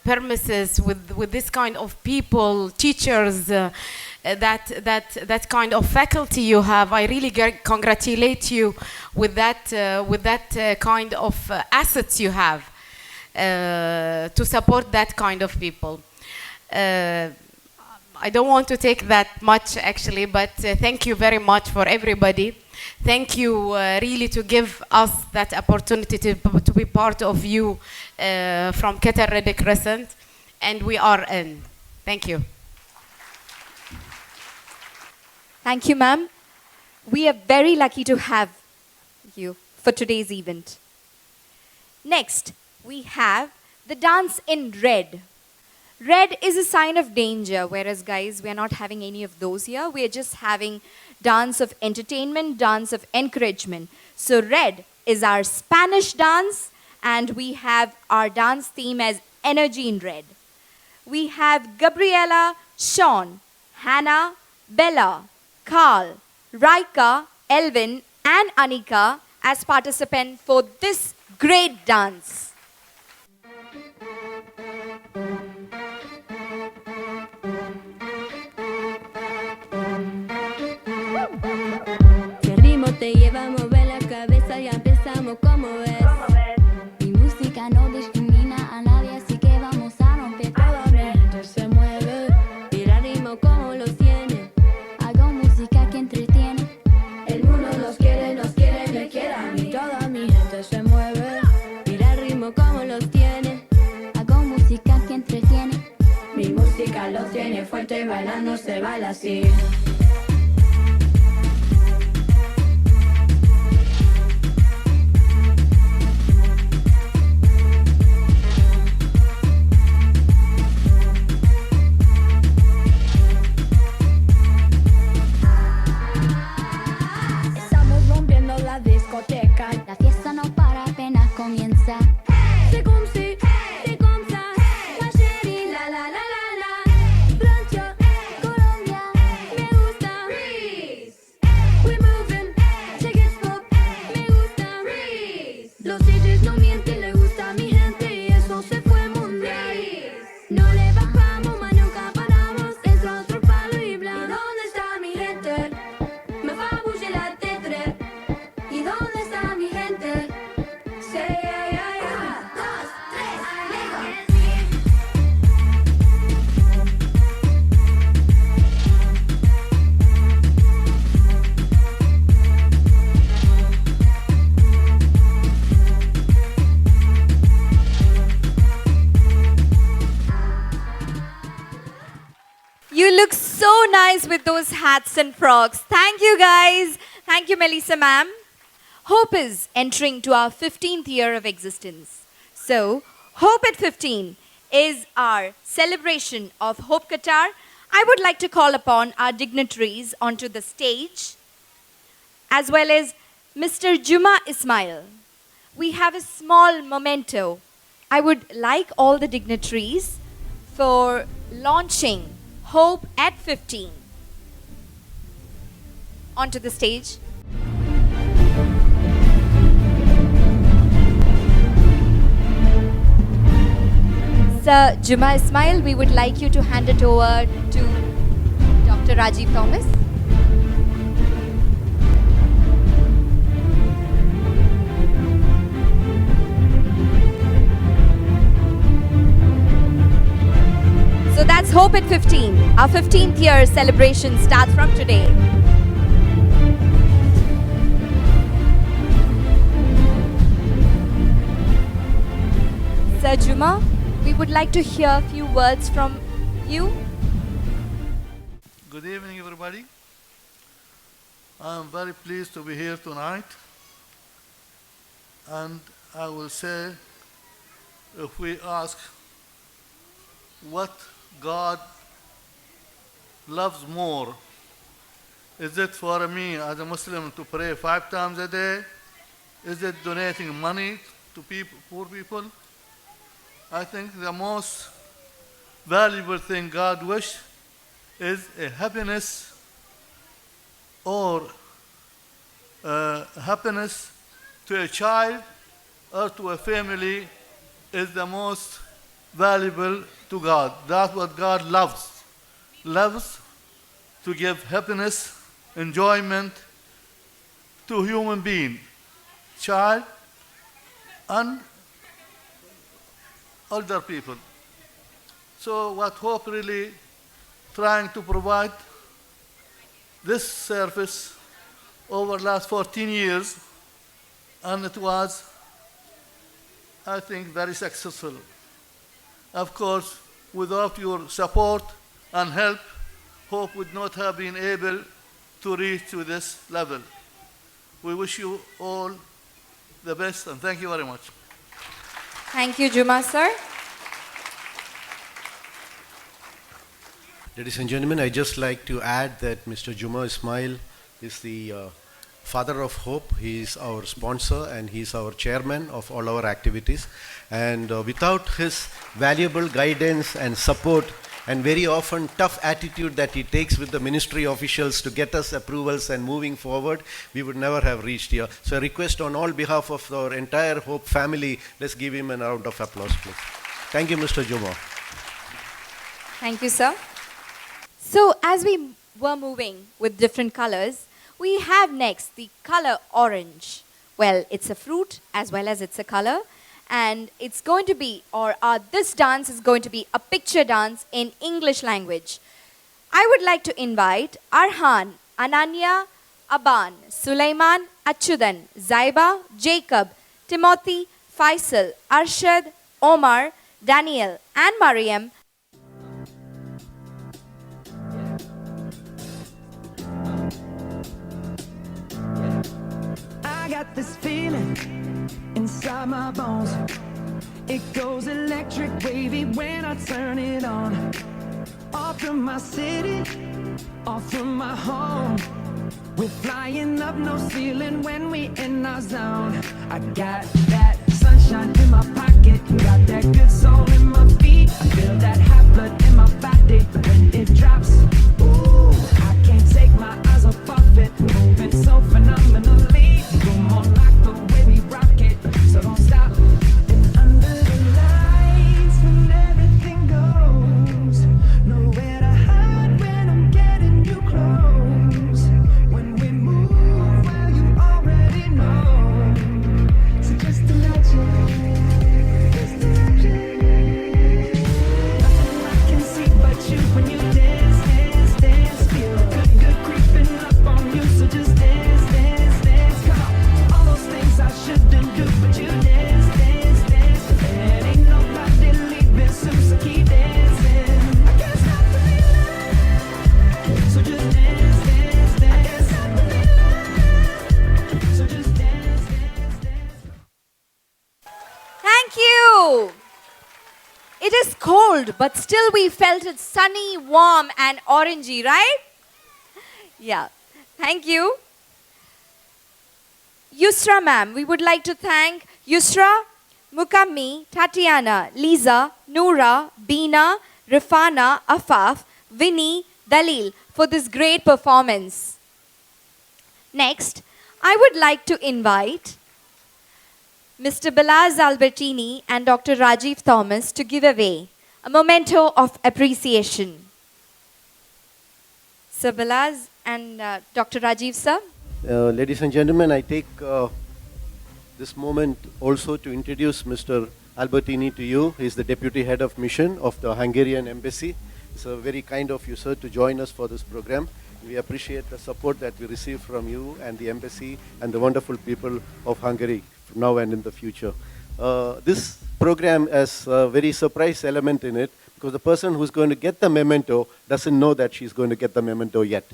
premises, with this kind of people, teachers, that kind of faculty you have. I really congratulate you with that kind of assets you have to support that kind of people. I don't want to take that much actually, but thank you very much for everybody. Thank you really to give us that opportunity to be part of you from Qatar Red Crescent, and we are in. Thank you. Thank you, ma'am. We are very lucky to have you for today's event. Next, we have the dance in red. Red is a sign of danger, whereas guys, we are not having any of those here. We are just having dance of entertainment, dance of encouragement. So red is our Spanish dance, and we have our dance theme as Energy in Red. We have Gabriella, Sean, Hannah, Bella, Carl, Raika, Elvin, and Anika as participants for this great dance. Si el ritmo te lleva a mover la cabeza, ya empezamos como ves. Mi música no discrimina a nadie, así que vamos a romper todo. Mi gente se mueve, mira el ritmo como los tiene. Hago música que entretiene. El mundo nos quiere, me quiere a mí. Toda mi gente se mueve, mira el ritmo como los tiene. Hago música que entretiene. Mi música los tiene fuerte, bailando se baila así. La fiesta no para, apenas comienza. C'est comme si, c'est comme ça. Ma chérie, la la la la la. Francia, Colombia, me gusta. Freeze. We moving, shake it pop, me gusta. Freeze. Los DJs no mienten, le gusta a mi gente y eso se fue mundial. No le bajamos, más nunca paramos. Es otro palo y blanco. ¿Y dónde está mi gente? Me va a bouger la tête. ¿Y dónde está mi gente? Say yeah, yeah, yeah. 1, 2, 3. You look so nice with those hats and frocks. Thank you, guys. Thank you, Melissa ma'am. Hope is entering to our 15th year of existence. So, Hope at 15 is our celebration of Hope Qatar. I would like to call upon our dignitaries onto the stage, as well as Mr. Juma Ismail. We have a small memento. I would like all the dignitaries for launching Hope at 15 onto the stage. Sir Juma Ismail, we would like you to hand it over to Dr. Rajiv Thomas. So that's Hope at 15. Our 15th year celebration starts from today. Sir Juma, we would like to hear a few words from you. Good evening, everybody. I'm very pleased to be here tonight. And I will say, if we ask what God loves more, is it for me as a Muslim to pray 5 times a day? Is it donating money to people, poor people? I think the most valuable thing God wishes is a happiness, or happiness to a child or to a family is the most valuable to God. That's what God loves. Loves to give happiness, enjoyment to human being, child and older people. So what Hope really trying to provide this service over the last 14 years, and it was, I think, very successful. Of course, without your support and help, Hope would not have been able to reach to this level. We wish you all the best, and thank you very much. Thank you, Juma sir. Ladies and gentlemen, I'd just like to add that Mr. Juma Ismail is the father of hope. He is our sponsor and he is our chairman of all our activities. And without his valuable guidance and support and very often tough attitude that he takes with the ministry officials to get us approvals and moving forward, we would never have reached here. So a request on all behalf of our entire Hope family, let's give him a round of applause, please. Thank you, Mr. Juma. Thank you, sir. So as we were moving with different colors, we have next the color orange. Well, it's a fruit as well as it's a color. And it's going to be, this dance is going to be a picture dance in English language. I would like to invite Arhan, Ananya, Aban, Sulaiman, Achudan, Zaiba, Jacob, Timothy, Faisal, Arshad, Omar, Daniel, and Mariam. I got this feeling inside my bones. It goes electric wavy when I turn it on. Off from my city, off from my home. We're flying up, no ceiling when we in our zone. I got that sunshine in my pocket, got that good soul in my feet. I feel that hot blood in my body when it drops. Ooh, I can't take my eyes off of it, moving so phenomenally. Come on, like the way we rock it, so don't stop. And under the lights when everything goes, nowhere to hide when I'm getting you close. When we move, well, you already know. So just imagine, just imagine. Nothing I can see but you when you dance, dance, dance. Feel good, good creeping up on you, so just dance, dance, dance. Come on, all those things I shouldn't do, but you dance, dance, dance. And ain't nobody leaving soon, so keep dancing. I can't stop the feeling, so just dance, dance, dance. I can't stop the feeling, so just dance, dance, dance. Thank you. It is cold, but still we felt it sunny, warm, and orangey, right? Yeah. Thank you. Yusra ma'am, we would like to thank Yusra, Mukammi, Tatiana, Lisa, Noora, Beena, Rifana, Afaf, Vinny, Dalil for this great performance. Next, I would like to invite Mr. Balaz Albertini and Dr. Rajiv Thomas to give away a memento of appreciation. Sir Balaz and Dr. Rajiv, sir. Ladies and gentlemen, I take this moment also to introduce Mr. Albertini to you. He is the Deputy Head of Mission of the Hungarian Embassy. It's very kind of you, sir, to join us for this program. We appreciate the support that we receive from you and the Embassy and the wonderful people of Hungary now and in the future. This program has a very surprise element in it because the person who's going to get the memento doesn't know that she's going to get the memento yet.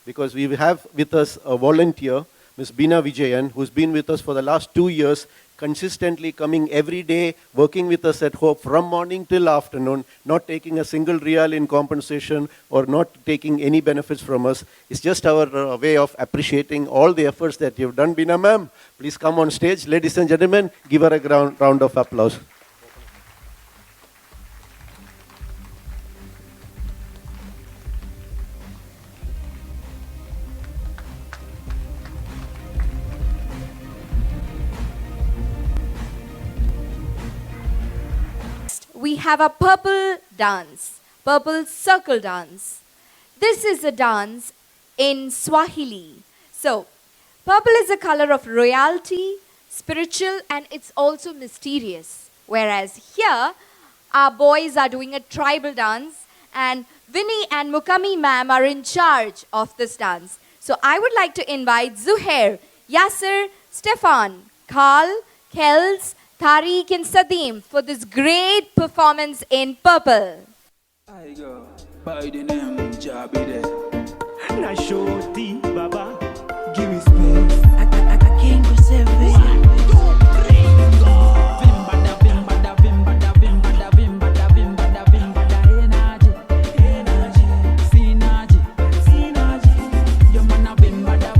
Because we have with us a volunteer, Ms. Beena Vijayan, who's been with us for the last 2 years, consistently coming every day, working with us at Hope from morning till afternoon, not taking a single real in compensation or not taking any benefits from us. It's just our way of appreciating all the efforts that you've done. Beena ma'am, please come on stage. Ladies and gentlemen, give her a round of applause. We have a purple dance, purple circle dance. This is a dance in Swahili. So, purple is a color of royalty, spiritual, and it's also mysterious. Whereas here, our boys are doing a tribal dance, and Vinny and Mukammi ma'am are in charge of this dance. So, I would like to invite Zuhair, Yasser, Stefan, Carl, Kels, Tariq and Sadim for this great performance in purple. I go by the name Jabide. Na shorty, Baba, give me space. I can't go 7. 1, 2, 3, go. Vimbada, vimbada, vimbada, vimbada, vimbada, vimbada, vimbada, energy, synergy, your man a vimbada.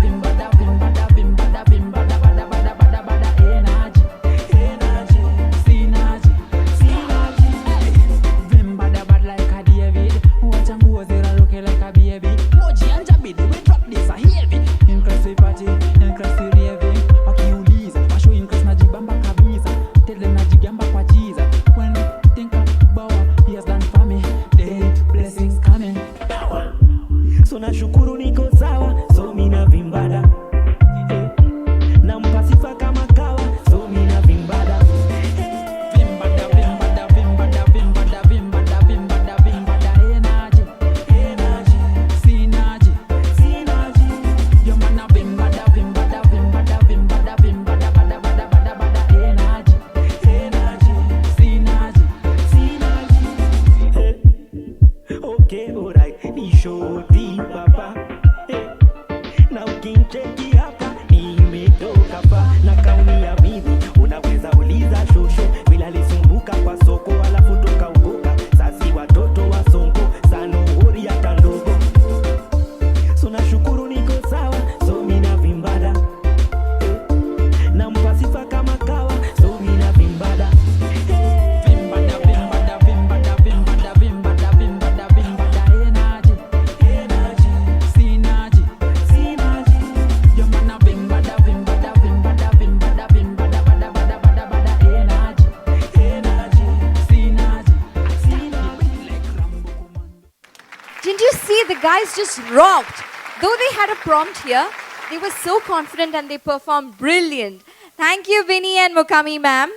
guys just rocked. Though they had a prompt here, they were so confident and they performed brilliant. Thank you, Vinny and Mukami ma'am.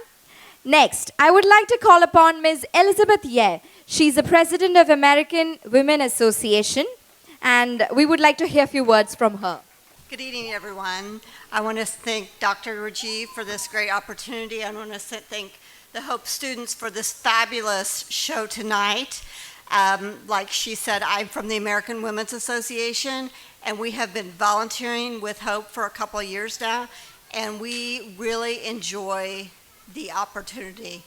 Next, I would like to call upon Ms. Elizabeth Ye. She's the president of American Women Association, and we would like to hear a few words from her. Good evening, everyone. I want to thank Dr. Rajiv for this great opportunity. I want to thank the Hope students for this fabulous show tonight. Like she said, I'm from the American Women's Association, and we have been volunteering with Hope for a couple of years now, and we really enjoy the opportunity.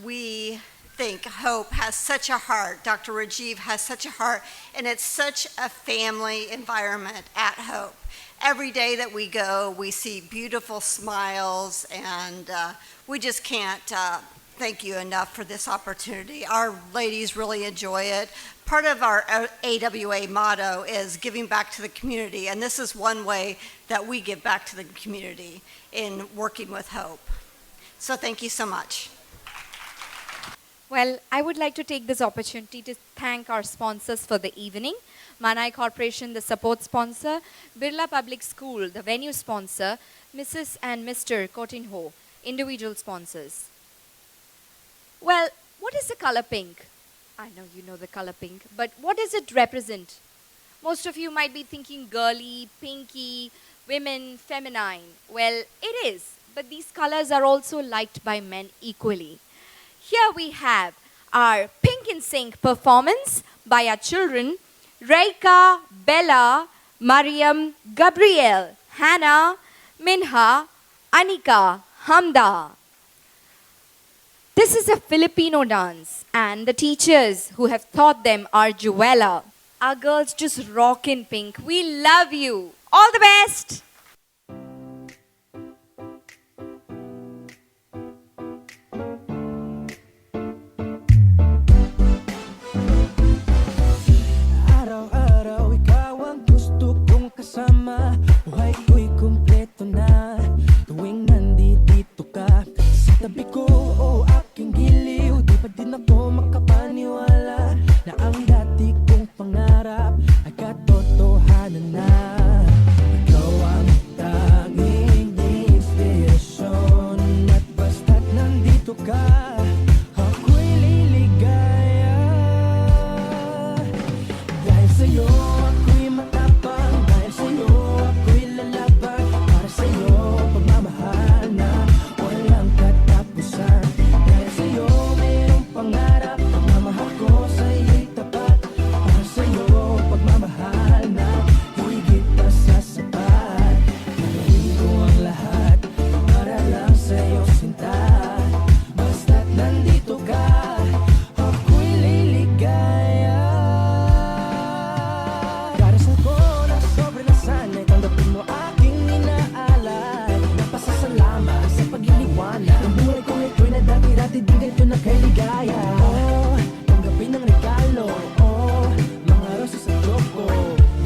We think Hope has such a heart. Dr. Rajiv has such a heart, and it's such a family environment at Hope. Every day that we go, we see beautiful smiles, and we just can't thank you enough for this opportunity. Our ladies really enjoy it. Part of our AWA motto is giving back to the community, and this is one way that we give back to the community in working with Hope. So thank you so much. Well, I would like to take this opportunity to thank our sponsors for the evening. Manai Corporation, the support sponsor, Birla Public School, the venue sponsor, Mrs. and Mr. Coutinho, individual sponsors. Well, what is the color pink? I know you know the color pink, but what does it represent? Most of you might be thinking girly, pinky, women, feminine. Well, it is, but these colors are also liked by men equally. Here we have our Pink in Sync performance by our children, Reika, Bella, Mariam, Gabriel, Hannah, Minha, Anika, Hamda. This is a Filipino dance, and the teachers who have taught them are Juela. Our girls just rock in pink. We love you. All the best. Araw-araw ikaw ang gusto kong kasama. Buhay ko'y kumpleto na tuwing nandito ka sa tabi ko o aking giliw. Di pa din ako makapaniwala na ang dati kong pangarap ay katotohanan na. Ikaw ang tanging inspirasyon, at basta't nandito ka, ako'y liligaya. Dahil sa'yo ako'y matapang, dahil sa'yo ako'y lalaban, para sa'yo pagmamahal na walang katapusan. Dahil sa'yo mayroong pangarap, pagmamahal ko sa'yo'y tapat, para sa'yo pagmamahal na higit pa sa sapat. Gagawin ko ang lahat para lang sa'yo sinta, basta't nandito ka, ako'y liligaya. Darasal ko na sobre na sana'y tanggapin mo aking inaalay. Napasasalamat sa pagliliwanag ng buhay ko ito'y na dati-dati din ganito na kay ligaya. Oh, tanggapin ang regalo, oh, mga rosas at choco.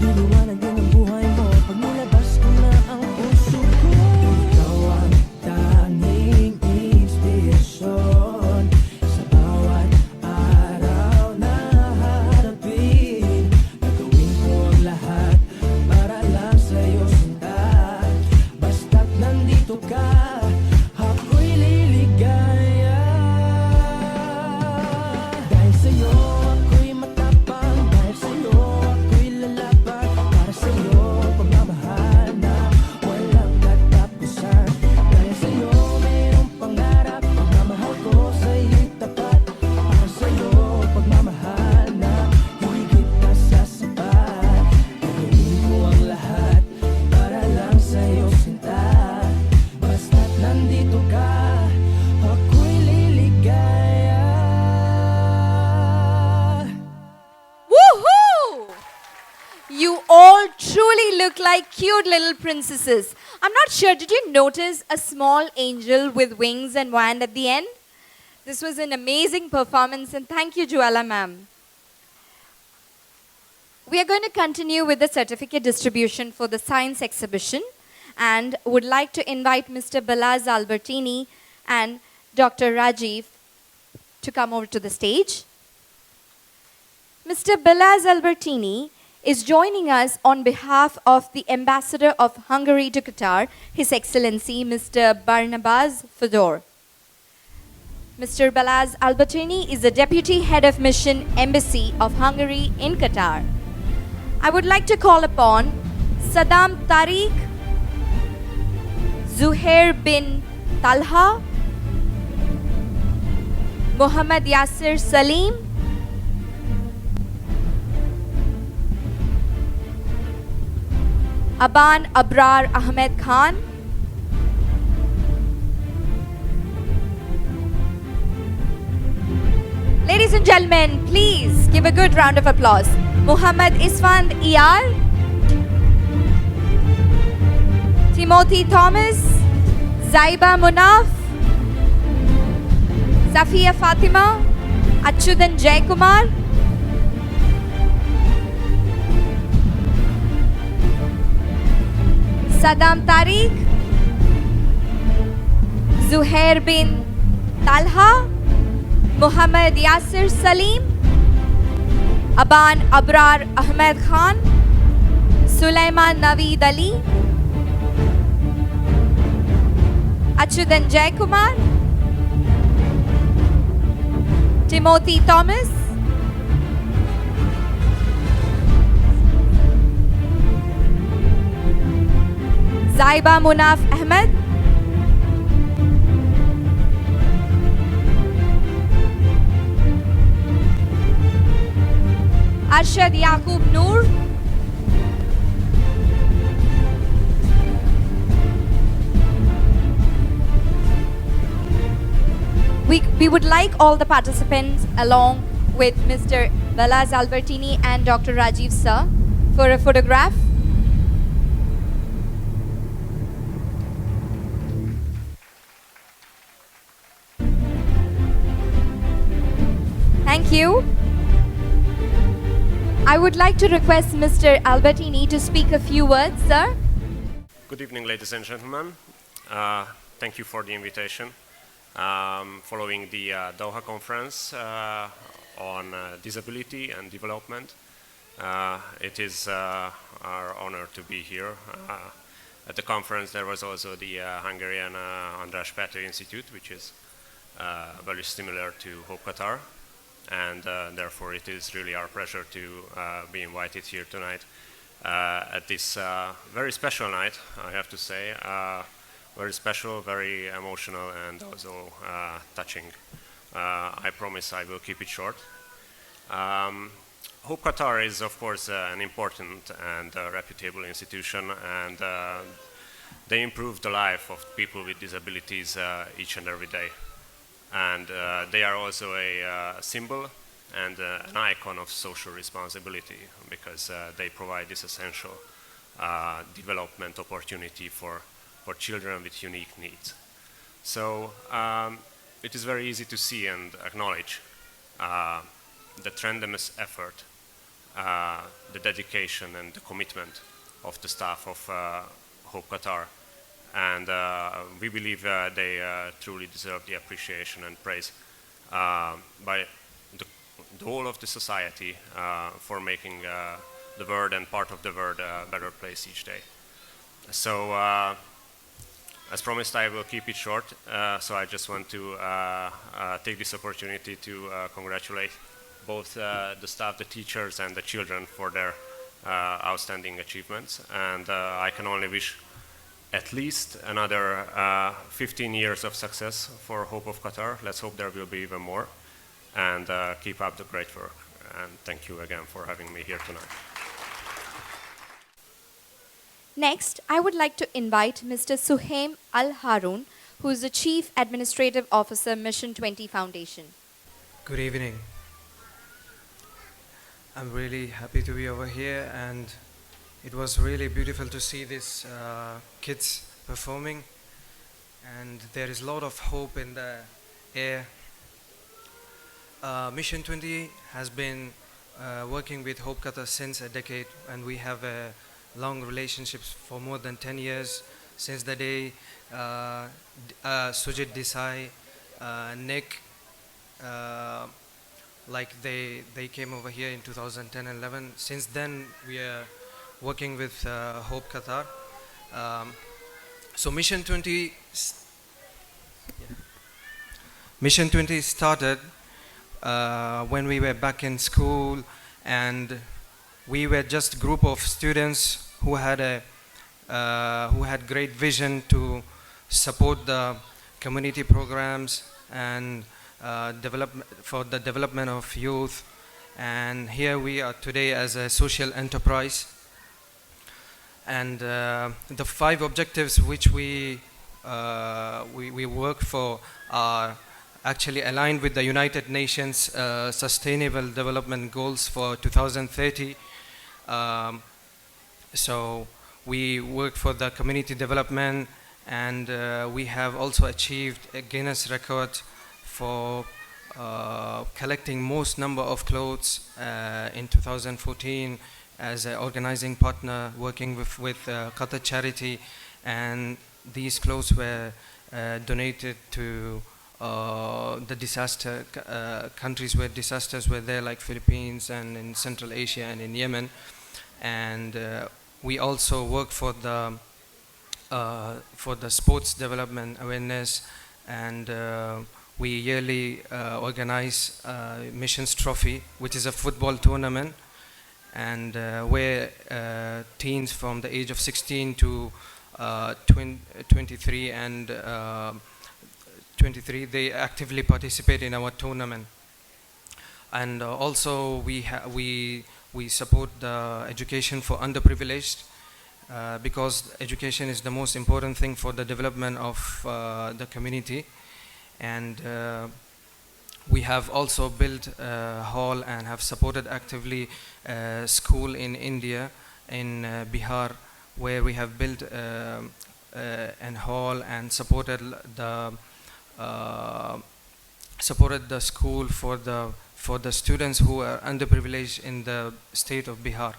Diliwanag din ang buhay mo pag nilabas ko na ang puso ko. Ikaw ang tanging inspirasyon sa bawat araw na haharapin. Gagawin ko ang lahat para lang sa'yo sinta, basta't nandito ka, ako'y liligaya. Dahil sa'yo ako'y matapang, dahil sa'yo ako'y lalaban, para sa'yo pagmamahal na walang katapusan. Dahil sa'yo mayroong pangarap, pagmamahal ko sa'yo'y tapat, para sa'yo pagmamahal na higit pa sa sapat. Gagawin ko ang lahat para lang sa'yo sinta, basta't nandito ka, ako'y liligaya. Woohoo! You all truly look like cute little princesses. I'm not sure, did you notice a small angel with wings and wand at the end? This was an amazing performance, and thank you, Juala ma'am. We are going to continue with the certificate distribution for the science exhibition, and would like to invite Mr. Balaz Albertini and Dr. Rajiv to come over to the stage. Mr. Balaz Albertini is joining us on behalf of the Ambassador of Hungary to Qatar, His Excellency Mr. Barnabas Fodor. Mr. Balazs Albertini is the Deputy Head of Mission Embassy of Hungary in Qatar. I would like to call upon Saddam Tariq, Zuhair bin Talha, Muhammad Yasir Salim, Aban Abrar Ahmed Khan, ladies and gentlemen, please give a good round of applause. Muhammad Isfand Iyar, Timothy Thomas, Zaiba Munaf, Safiya Fatima, Achyutan Jaykumar, Saddam Tariq, Zuhair bin Talha, Muhammad Yasir Salim, Aban Abrar Ahmed Khan, Sulaiman Naveed Ali, Achyutan Jaykumar, Timothy Thomas, Zaiba Munaf Ahmed, Arshad Yaqub Noor, we would like all the participants along with Mr. Balazs Albertini and Dr. Rajiv sir for a photograph. Thank you. I would like to request Mr. Albertini to speak a few words, sir. Good evening, ladies and gentlemen. Thank you for the invitation. Following the Doha conference on disability and development, it is our honor to be here. At the conference there was also the Hungarian András Pető Institute, which is very similar to Hope Qatar, and therefore it is really our pleasure to be invited here tonight at this very special night, I have to say. Very special, very emotional, and also touching. I promise I will keep it short. Hope Qatar is, of course, an important and reputable institution, and they improve the life of people with disabilities each and every day. And they are also a symbol and an icon of social responsibility, because they provide this essential development opportunity for children with unique needs. So it is very easy to see and acknowledge the tremendous effort, the dedication and the commitment of the staff of Hope Qatar. And we believe they truly deserve the appreciation and praise by the whole of the society for making the world and part of the world a better place each day. So as promised, I will keep it short, so I just want to take this opportunity to congratulate both the staff, the teachers, and the children for their outstanding achievements. And I can only wish at least another 15 years of success for Hope of Qatar. Let's hope there will be even more. And keep up the great work. And thank you again for having me here tonight. Next, I would like to invite Mr. Suhaim Al Haroun, who is the Chief Administrative Officer, Mission 20 Foundation. Good evening. I'm really happy to be over here, and it was really beautiful to see these kids performing, and there is a lot of hope in the air. Mission 20 has been working with Hope Qatar since a decade, and we have long relationships for more than 10 years, since the day Sujit Desai, Nick, like they came over here in 2010 and 11. Since then, we are working with Hope Qatar. So Mission 20 started when we were back in school, and we were just a group of students who had great vision to support the community programs and for the development of youth. And here we are today as a social enterprise. And the 5 objectives which we work for are actually aligned with the United Nations Sustainable Development Goals for 2030. So we work for the community development, and we have also achieved a Guinness record for collecting most number of clothes in 2014 as an organizing partner working with Qatar Charity, and these clothes were donated to the disaster countries where disasters were there, like Philippines and in Central Asia and in Yemen. And we also work for the sports development awareness, and we yearly organize Missions Trophy, which is a football tournament, and where teens from the age of 16 to 23 and 23, they actively participate in our tournament. And also we support the education for underprivileged, because education is the most important thing for the development of the community. And we have also built a hall and have supported actively a school in India, in Bihar, where we have built an hall and supported the school for the students who are underprivileged in the state of Bihar.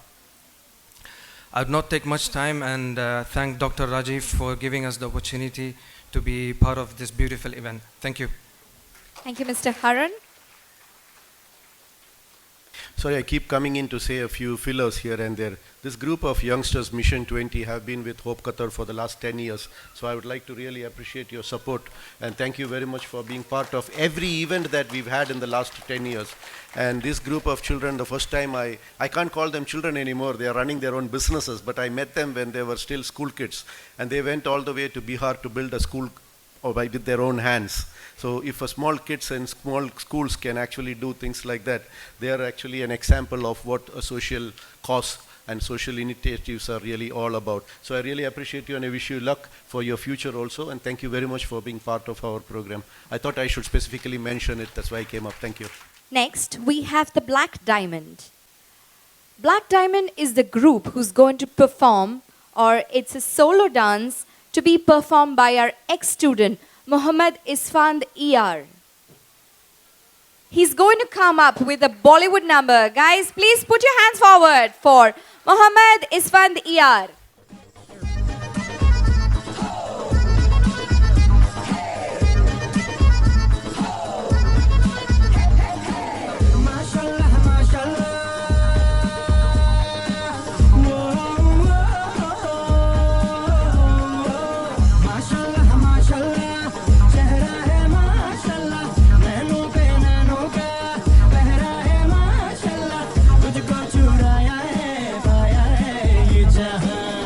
I would not take much time, and thank Dr. Rajiv for giving us the opportunity to be part of this beautiful event. Thank you. Thank you, Mr. Harun. Sorry, I keep coming in to say a few fillers here and there. This group of youngsters, Mission 20, have been with Hope Qatar for the last 10 years. So I would like to really appreciate your support, and thank you very much for being part of every event that we've had in the last 10 years. And this group of children, the first time I can't call them children anymore, they are running their own businesses, but I met them when they were still school kids. And they went all the way to Bihar to build a school with their own hands. So if a small kids and small schools can actually do things like that, they are actually an example of what a social cause and social initiatives are really all about. So I really appreciate you, and I wish you luck for your future also, and thank you very much for being part of our program. I thought I should specifically mention it, that's why I came up. Thank you. Next, we have the Black Diamond. Black Diamond is the group who's going to perform, or it's a solo dance to be performed by our ex-student, Muhammad Isfand ER. He's going to come up with a Bollywood number. Guys, please put your hands forward for Muhammad Isfand ER. जहां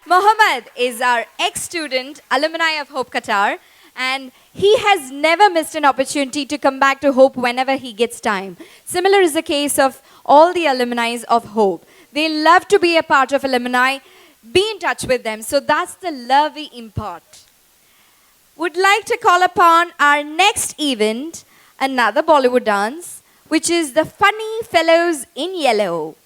Mohammed is our ex-student, alumni of Hope Qatar, and he has never missed an opportunity to come back to Hope whenever he gets time. Similar is the case of all the alumni of Hope. They love to be a part of alumni, be in touch with them. So that's the love we impart. Would like to call upon our next event, another Bollywood dance, which is the Funny Fellows in Yellow.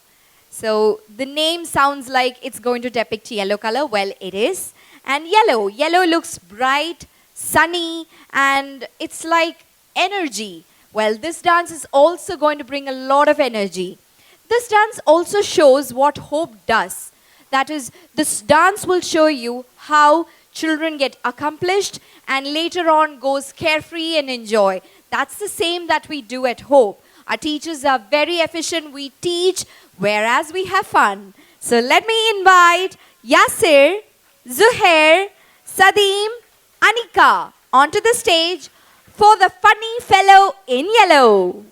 So the name sounds like it's going to depict yellow color. Well, it is. And yellow. Yellow looks bright, sunny, and it's like energy. Well, this dance is also going to bring a lot of energy. This dance also shows what hope does. That is, this dance will show you how children get accomplished and later on goes carefree and enjoy. That's the same that we do at Hope. Our teachers are very efficient. We teach, whereas we have fun. So let me invite Yasir, Zuhair, Sadeem, Anika onto the stage for the Funny Fellow in Yellow.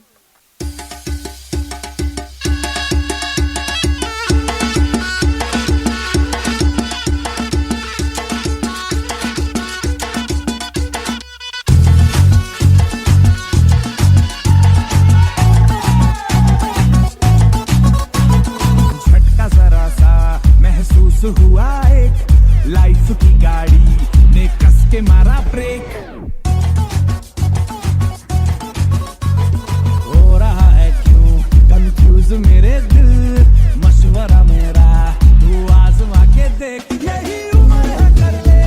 हुआ एक life की गाड़ी ने कस के मारा break हो रहा है क्यों कंफ्यूज मेरे दिल मशवरा मेरा तू आजमा के देख यही उम्र है कर ले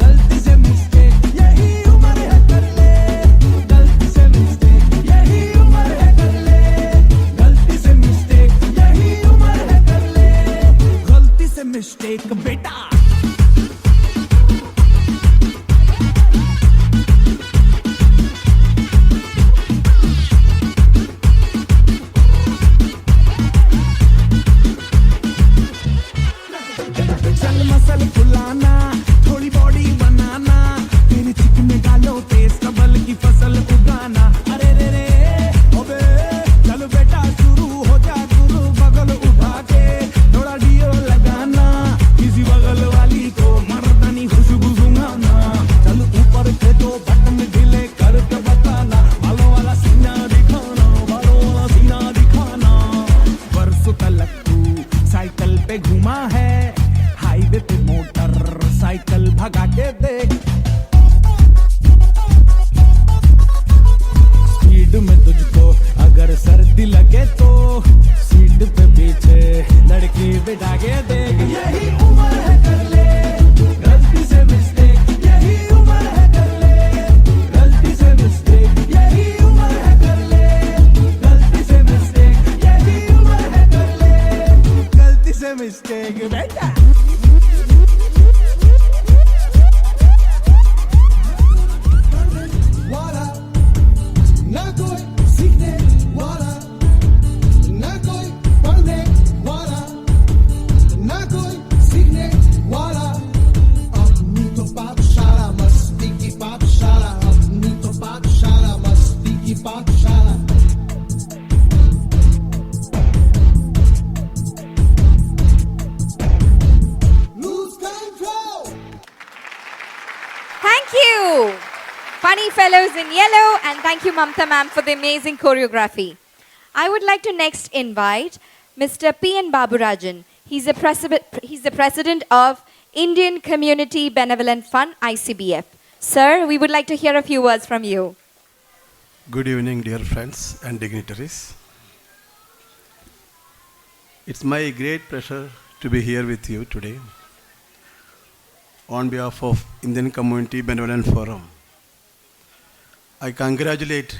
गलती से मिस्टेक यही उम्र है कर ले गलती से मिस्टेक यही उम्र है कर ले गलती से मिस्टेक यही उम्र है कर ले गलती से मिस्टेक बेटा चल मसल फुलाना थोड़ी बॉडी बनाना तेरी चिकने गालों पे सबल की फसल उगाना अरे रे रे ओबे चल बेटा शुरू हो जा गुरु बगल उठा के थोड़ा डियो लगाना किसी बगल वाली को मर्दानी खुशबू सुंघाना चल ऊपर के दो बटन ढीले करके बताना बालों वाला सीना दिखाना बालों वाला सीना दिखाना बरसों तक तू साइकिल पे घुमा है हाईवे पे मोटर साइकिल भगा के देख स्पीड में तुझको अगर सर्दी लगे तो सीट पे पीछे लड़की बिठा के देख यही उम्र है कर ले गलती से मिस्टेक यही उम्र है कर ले गलती से मिस्टेक यही उम्र है कर ले गलती से मिस्टेक यही उम्र है कर ले गलती से मिस्टेक बेटा Thank you, Funny Fellows in Yellow, and thank you, Mamta ma'am, for the amazing choreography. I would like to next invite Mr. P.N. Baburajan. He's the president of Indian Community Benevolent Fund, ICBF. Sir, we would like to hear a few words from you. Good evening, dear friends and dignitaries. It's my great pleasure to be here with you today on behalf of Indian Community Benevolent Forum. I congratulate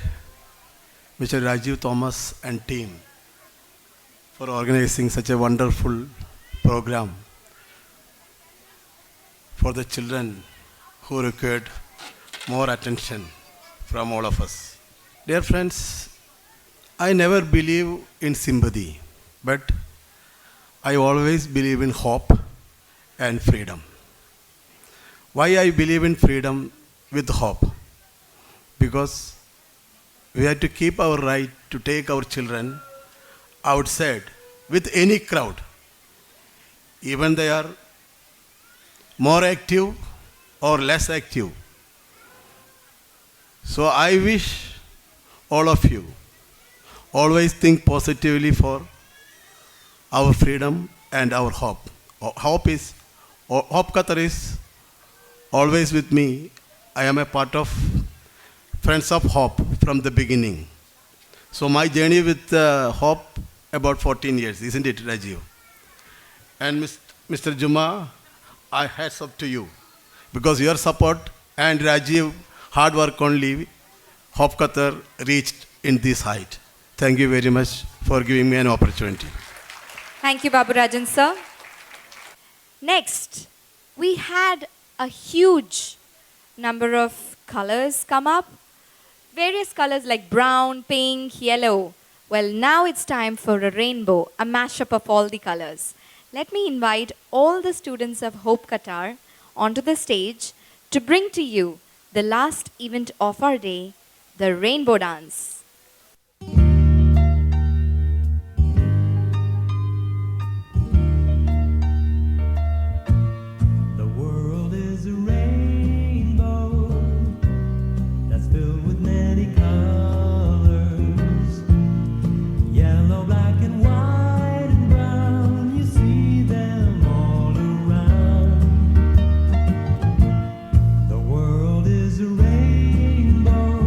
Mr. Rajiv Thomas and team for organizing such a wonderful program for the children who required more attention from all of us. Dear friends, I never believe in sympathy, but I always believe in hope and freedom. Why I believe in freedom with hope? Because we have to keep our right to take our children outside with any crowd, even they are more active or less active. So I wish all of you always think positively for our freedom and our hope. Hope Qatar is always with me. I am a part of Friends of Hope from the beginning. So my journey with Hope about 14 years, isn't it, Rajiv? And Mr. Juma, I hats up to you because your support and Rajiv hard work only, Hope Qatar reached in this height. Thank you very much for giving me an opportunity. Thank you, Babu Rajan sir. Next, we had a huge number of colors come up. Various colors like brown, pink, yellow. Well, now it's time for a rainbow, a mashup of all the colors. Let me invite all the students of Hope Qatar onto the stage to bring to you the last event of our day, the Rainbow Dance. The world is a rainbow that's filled with many colors. Yellow, black, and white and brown. You see them all around. The world is a rainbow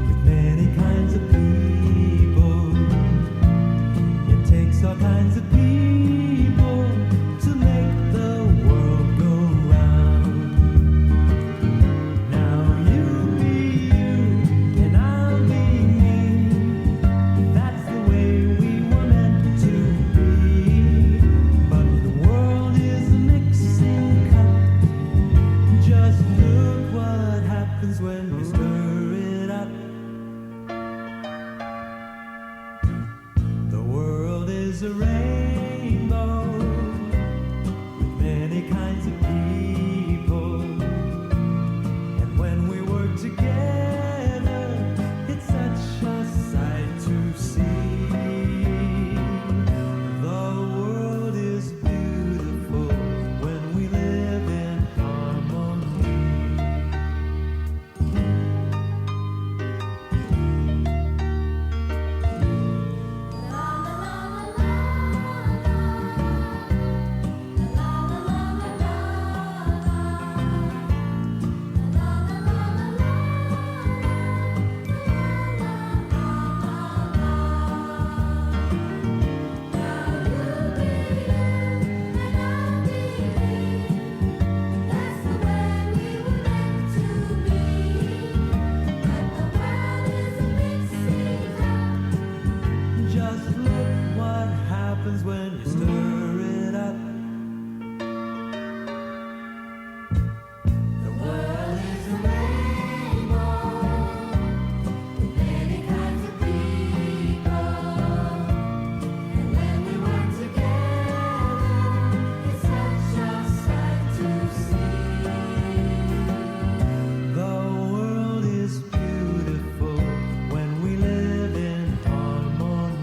with many kinds of people. It takes all kinds of people to make the world go round. Now you be you and I'll be me. That's the way we were meant to be. But the world is a mixing cup. Just look what happens when we stir it up. The world is a rainbow with many kinds of people. And when we work together, it's such a sight to see. The world is beautiful when we live in harmony. Just look what happens when you stir it up. The world is a rainbow with many kinds of people. And when we work together, it's such a sight to see. The world is beautiful when we live in harmony.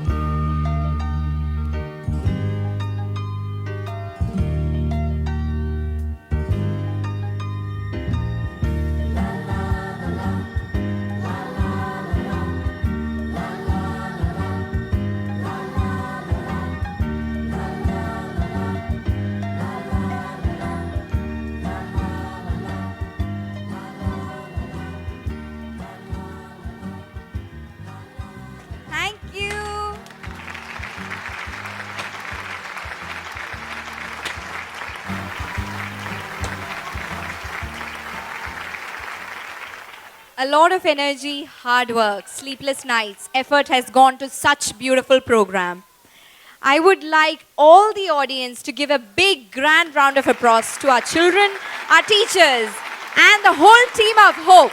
Thank you. A lot of energy, hard work, sleepless nights, effort has gone to such beautiful program. I would like all the audience to give a big grand round of applause to our children, our teachers, and the whole team of Hope.